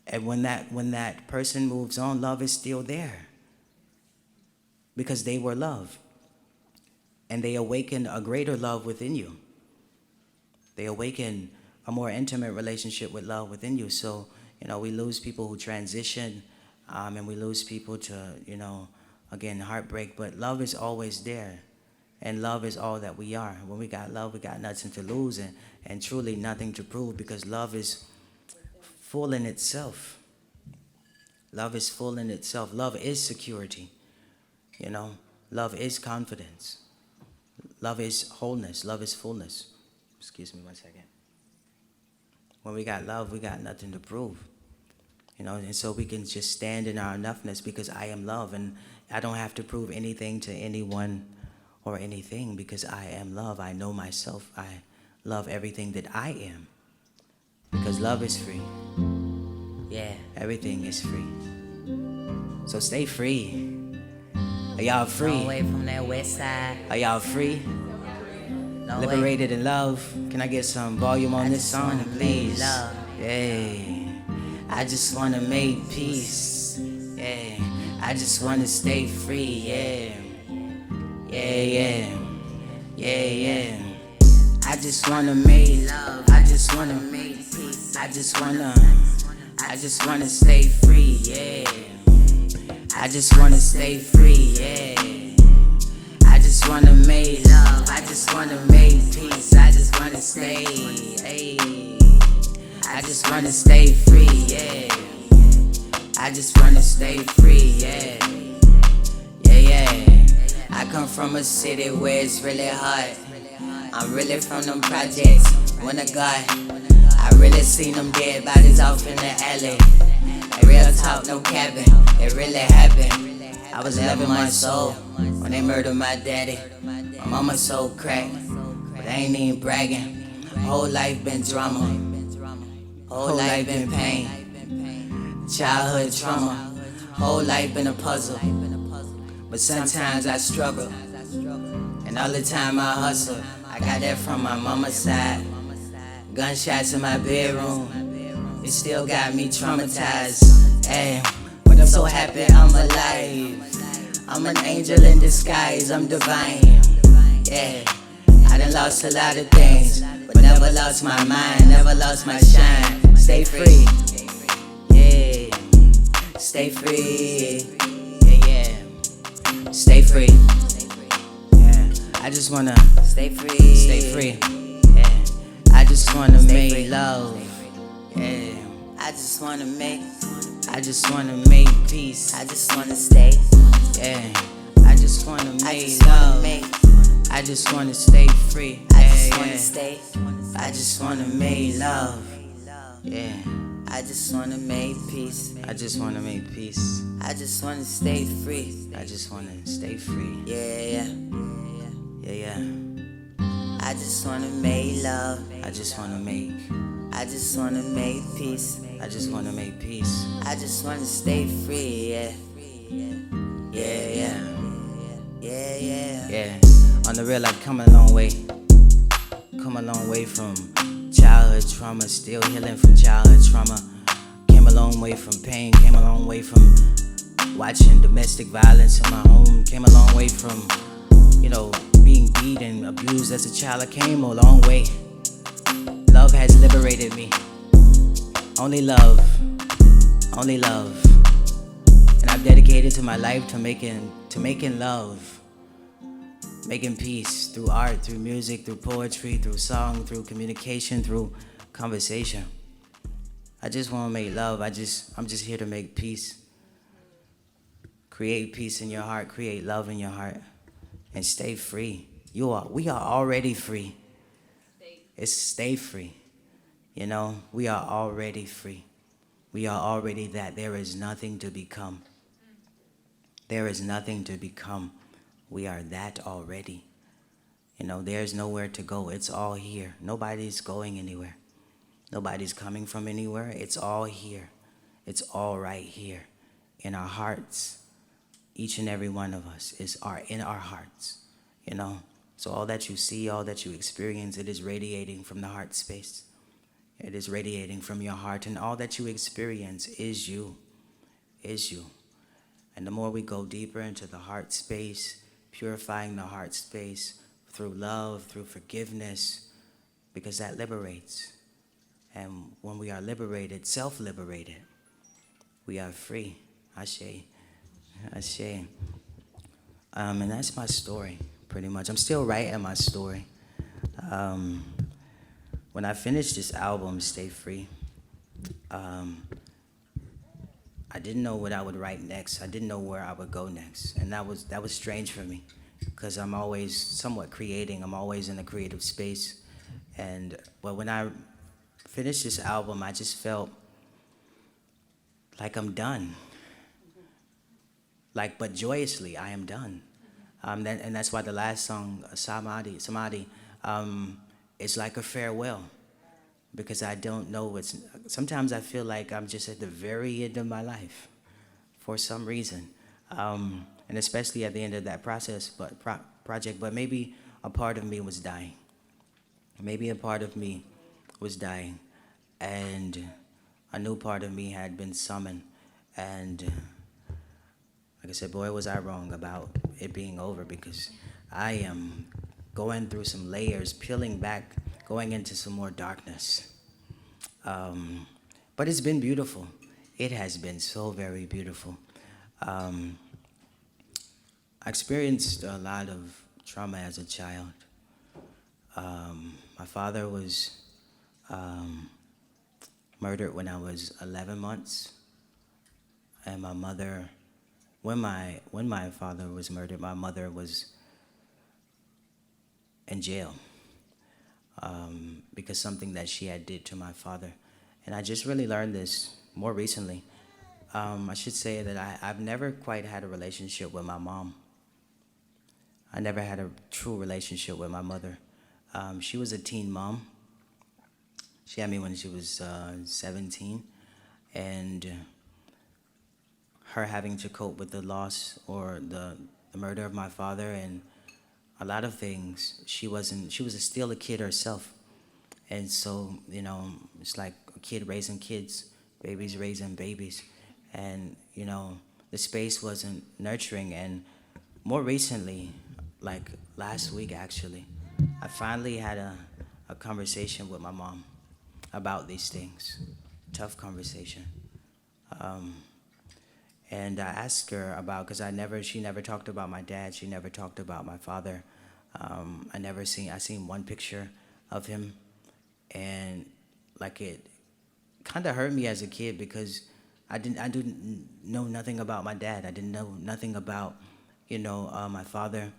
And when that person moves on, love is still there. Because they were love. And they awakened a greater love within you. They awaken a more intimate relationship with love within you. So, you know, we lose people who transition, and we lose people to, you know, again, heartbreak. But love is always there. And love is all that we are. When we got love, we got nothing to lose and truly nothing to prove, because love is full in itself. Love is full in itself. Love is security. You know, love is confidence. Love is wholeness. Love is fullness. Excuse me 1 second. When we got love, we got nothing to prove. You know, and so we can just stand in our enoughness because I am love, and I don't have to prove anything to anyone or anything because I am love. I know myself. I love everything that I am because love is free. Yeah, everything is free. So stay free. Are y'all free? Long way from that west side. Are y'all free? No Liberated in love. Can I get some volume on this song, please? Love. Hey, I just wanna make peace. Yeah, I just wanna stay free. Yeah, Yeah, yeah, yeah, yeah. I just wanna make love. I just wanna make peace. I just wanna stay free. Yeah. I just wanna stay free. Yeah. I just wanna make love. I just wanna make peace. I just wanna stay. Hey. I just wanna stay free. Yeah. I just wanna stay free. Yeah. Yeah, yeah. I come from a city where it's really hot. I'm really from them projects. When I got, I really seen them dead bodies off in the alley. A real talk, no capping. It really happened. I was 11 months old when they murdered my daddy. My mama sold crack, but I ain't even bragging. Whole life been drama. Whole life been pain. Childhood trauma. Whole life been a puzzle. But sometimes I struggle. And all the time I hustle. I got that from my mama's side. Gunshots in my bedroom. It still got me traumatized. Hey, but I'm so happy I'm alive. I'm an angel in disguise. I'm divine. Yeah, I done lost a lot of things, but never lost my mind. Never lost my shine. Stay free. Yeah, stay free. Yeah, yeah. Stay free. Yeah, I just wanna stay free. Stay free. Yeah, I just wanna make love. Yeah, I just wanna make peace. I just wanna stay. Yeah, I just wanna make love. I just wanna stay free. I just wanna stay. I just wanna make love. Yeah. I just wanna make peace. I just wanna make peace. I just wanna stay free. I just wanna stay free. Yeah, yeah. Yeah, yeah. I just wanna make love. I just wanna make. I just wanna make peace. I just wanna make peace. I just wanna stay free. Yeah. Yeah, yeah. Yeah, yeah. Yeah. On the real, I've come a long way. Come a long way from childhood trauma, still healing from childhood trauma. Came a long way from pain, came a long way from watching domestic violence in my home. Came a long way from, being beat and abused as a child. I came a long way. Love has liberated me. Only love. Only love. And I've dedicated to my life to making love. Making peace through art, through music, through poetry, through song, through communication, through conversation. I just want to make love. I'm just here to make peace. Create peace in your heart, create love in your heart, and stay free. We are already free. It's stay free. We are already free. We are already that. There is nothing to become. There is nothing to become. We are that already. There's nowhere to go. It's all here. Nobody's going anywhere. Nobody's coming from anywhere. It's all here. It's all right here in our hearts. Each and every one of us is in our hearts. So all that you see, all that you experience, it is radiating from the heart space. It is radiating from your heart, and all that you experience is you. Is you. And the more we go deeper into the heart space, purifying the heart space through love, through forgiveness, because that liberates. And when we are liberated, self-liberated, we are free. Ashe. Ashe. And that's my story, pretty much. I'm still writing my story. When I finished this album, Stay Free, I didn't know what I would write next. I didn't know where I would go next. And that was strange for me, because I'm always somewhat creating. I'm always in a creative space. But when I finished this album, I just felt like I'm done. But joyously, I am done. And that's why the last song, Samadhi, it's like a farewell. Because I don't know sometimes I feel like I'm just at the very end of my life for some reason. And especially at the end of that project, but maybe a part of me was dying. Maybe a part of me was dying, and a new part of me had been summoned. And like I said, boy, was I wrong about it being over, because I am going through some layers, peeling back, going into some more darkness. But it's been beautiful. It has been so very beautiful. Um, I experienced a lot of trauma as a child. My father was murdered when I was 11 months, and my mother, when my father was murdered, my mother was in jail because something that she had did to my father, and I just really learned this more recently. I should say that I've never quite had a relationship with my mom. I never had a true relationship with my mother. She was a teen mom. She had me when she was 17, and her having to cope with the loss or the murder of my father and a lot of things. She was still a kid herself, and so it's like a kid raising kids, babies raising babies, and the space wasn't nurturing. And more recently, like last week actually, I finally had a conversation with my mom about these things, tough conversation. And I asked her about, because she never talked about my dad, she never talked about my father. I seen one picture of him, and like it kind of hurt me as a kid because I didn't know nothing about my dad. I didn't know nothing about, my father,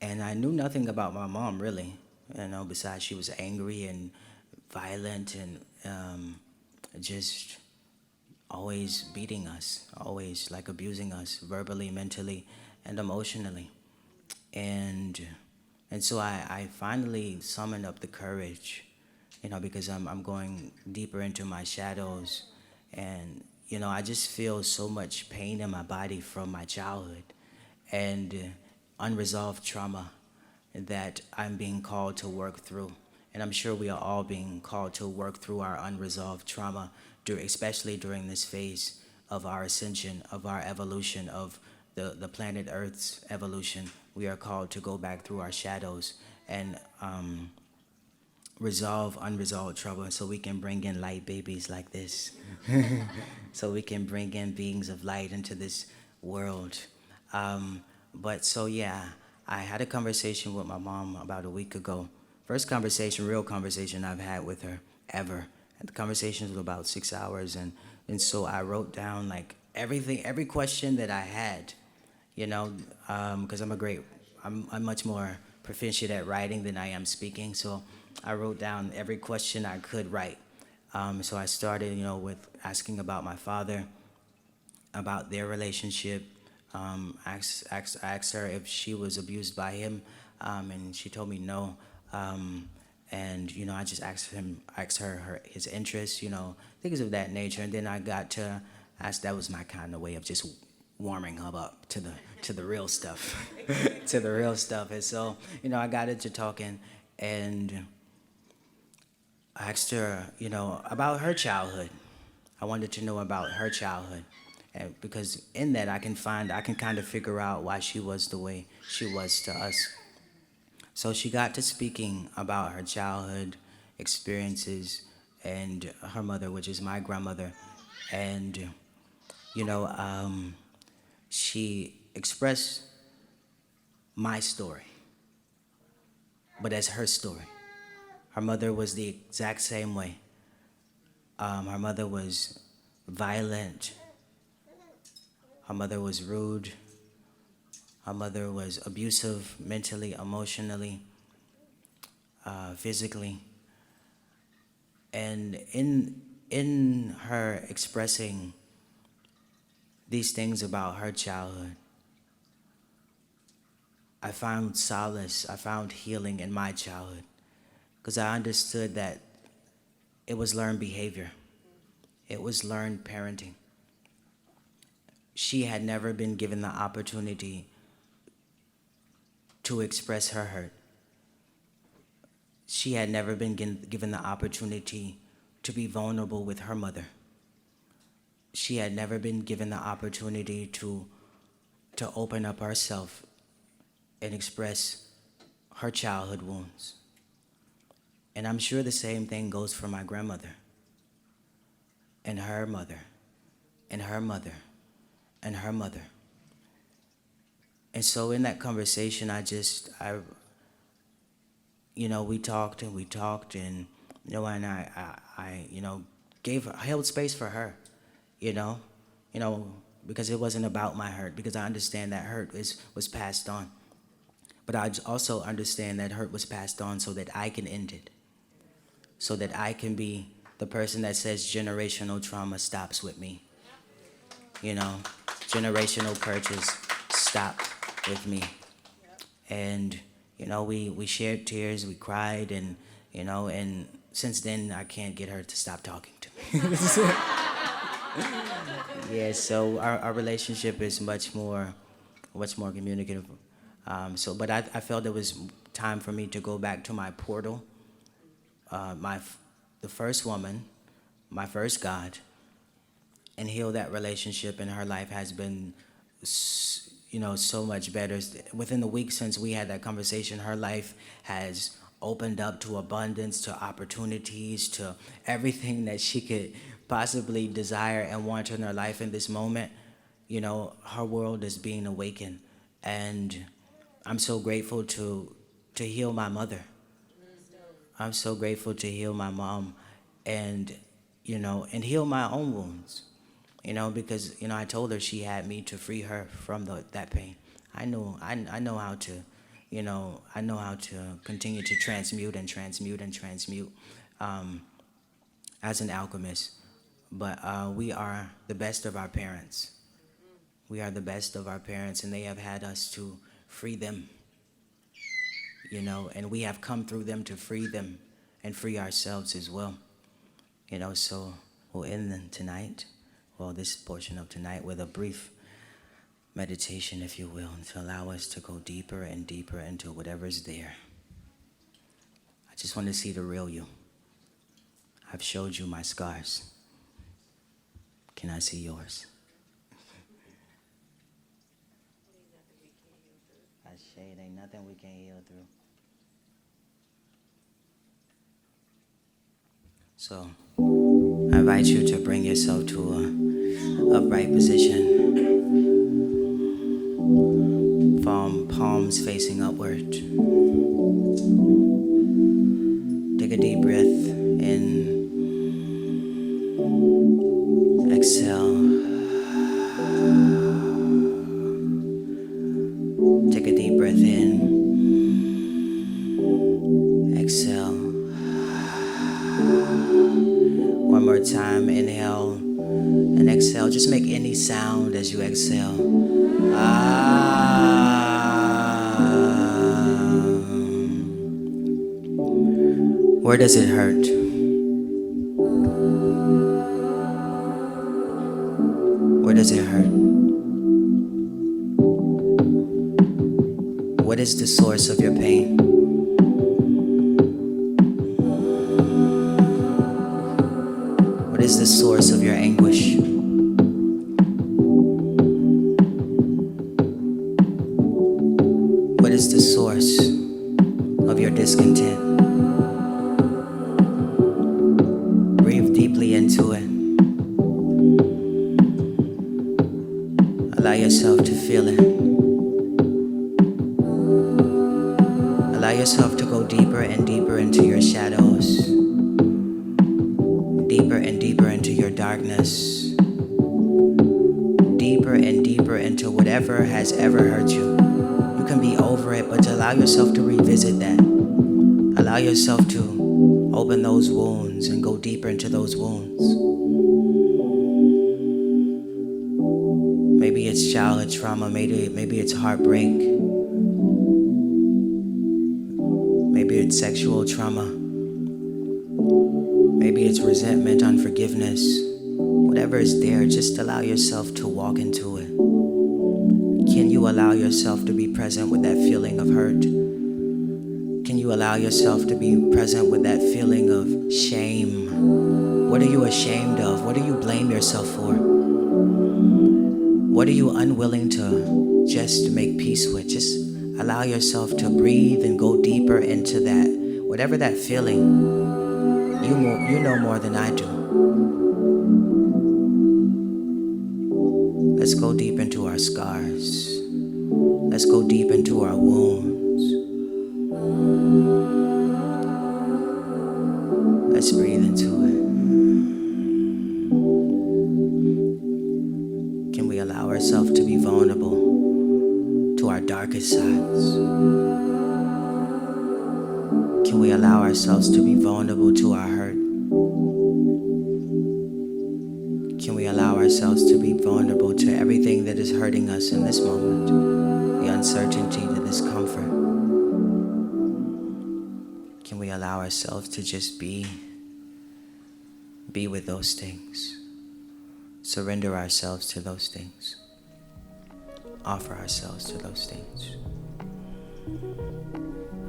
and I knew nothing about my mom really. Besides she was angry and violent and just always beating us, always like abusing us verbally, mentally, and emotionally. And so I finally summoned up the courage, because I'm going deeper into my shadows, and I just feel so much pain in my body from my childhood and unresolved trauma that I'm being called to work through. And I'm sure we are all being called to work through our unresolved trauma, especially during this phase of our ascension, of our evolution, of the planet Earth's evolution. We are called to go back through our shadows and resolve unresolved trauma so we can bring in light babies like this. So we can bring in beings of light into this world. But so yeah, I had a conversation with my mom about a week ago. First conversation, real conversation I've had with her ever. And the conversation was about 6 hours, and so I wrote down like everything, every question that I had, because I'm much more proficient at writing than I am speaking. So I wrote down every question I could write. So I started, with asking about my father, about their relationship. I asked her if she was abused by him, and she told me no. And I just asked her his interests, things of that nature. And then I got to ask. That was my kind of way of just warming her up to the real stuff, to the real stuff. And so I got into talking, and I asked her, about her childhood. I wanted to know about her childhood, and because in that I can kind of figure out why she was the way she was to us. So she got to speaking about her childhood experiences and her mother, which is my grandmother, and she expressed my story, but as her story. Her mother was the exact same way. Her mother was violent. Her mother was rude. Her mother was abusive mentally, emotionally, physically. And in her expressing these things about her childhood, I found solace, I found healing in my childhood, because I understood that it was learned behavior. It was learned parenting. She had never been given the opportunity to express her hurt. She had never been given the opportunity to be vulnerable with her mother. She had never been given the opportunity to open up herself and express her childhood wounds. And I'm sure the same thing goes for my grandmother and her mother and her mother and her mother. And so in that conversation, we talked and and I held space for her, because it wasn't about my hurt, because I understand that hurt was passed on. But I also understand that hurt was passed on so that I can end it, so that I can be the person that says generational trauma stops with me. Generational curses stop with me. And, we shared tears, we cried, and since then I can't get her to stop talking to me. Yeah, so our relationship is much more communicative. But I felt it was time for me to go back to my portal, the first woman, my first God, and heal that relationship. And her life has been, so much better. Within the week since we had that conversation, her life has opened up to abundance, to opportunities, to everything that she could possibly desire and want in her life in this moment. Her world is being awakened. And I'm so grateful to heal my mother. I'm so grateful to heal my mom and heal my own wounds, because, I told her she had me to free her from that pain. I know how to, I know how to continue to transmute as an alchemist. But we are the best of our parents. We are the best of our parents, and they have had us to free them, and we have come through them to free them and free ourselves as well. So we'll end this portion of tonight with a brief meditation, if you will, to allow us to go deeper and deeper into whatever's there. I just want to see the real you. I've showed you my scars. Can I see yours? I say it ain't nothing we can't heal through. So, I invite you to bring yourself to an upright position. Palms facing upward. Take a deep breath in. Exhale. Take a deep breath in. Exhale. One more time. Inhale and exhale. Just make any sound as you exhale. Where does it hurt? Where does it hurt? What is the source of your pain? What is the source of your anguish? What is the source of your discontent? Breathe deeply into it. Allow yourself to feel it. Allow yourself to go deeper and deeper into your shadows. Deeper and deeper into your darkness. Deeper and deeper into whatever has ever hurt you. You can be over it, but to allow yourself to revisit that. Allow yourself to open those wounds and go deeper into those wounds. Maybe it's childhood trauma, maybe it's heartbreak. Maybe it's sexual trauma. Maybe it's resentment, unforgiveness. Whatever is there, just allow yourself to walk into it. Can you allow yourself to be present with that feeling of hurt? Can you allow yourself to be present with that feeling of shame? What are you ashamed of? What do you blame yourself for? What are you unwilling to just make peace with? Just Allow yourself to breathe and go deeper into that, whatever that feeling. You know more than I do. Let's go deep into our scars. Let's go deep into our wounds. Let's breathe into it. Can we allow ourselves to be vulnerable to our darkest sides? Can we allow ourselves to be vulnerable to our hurt? Can we allow ourselves to be vulnerable to everything that is hurting us in this moment? The uncertainty, the discomfort. Can we allow ourselves to just be with those things? Surrender ourselves to those things. Offer ourselves to those things.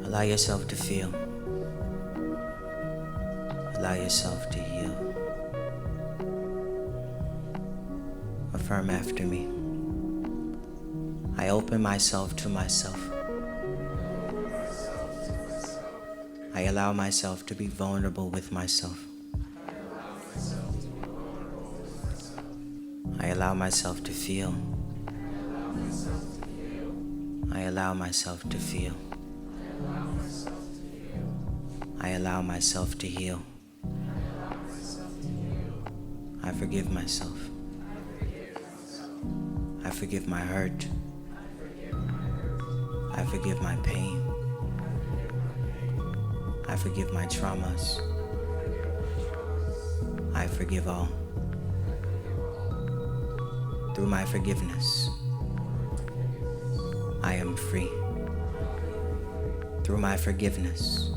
Allow yourself to feel. Allow yourself to heal. Affirm after me. I open myself to myself. I allow myself to be vulnerable with myself. I allow myself to feel. I allow myself to feel. I allow myself to heal. I forgive myself. I forgive my hurt. I forgive my pain. I forgive my traumas. I forgive all. Through my forgiveness, I am free. Through my forgiveness,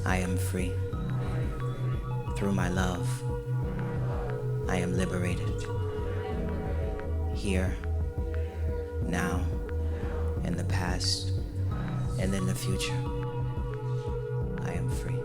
I am free. Through my love, I am liberated. Here, now, in the past, and in the future, I am free.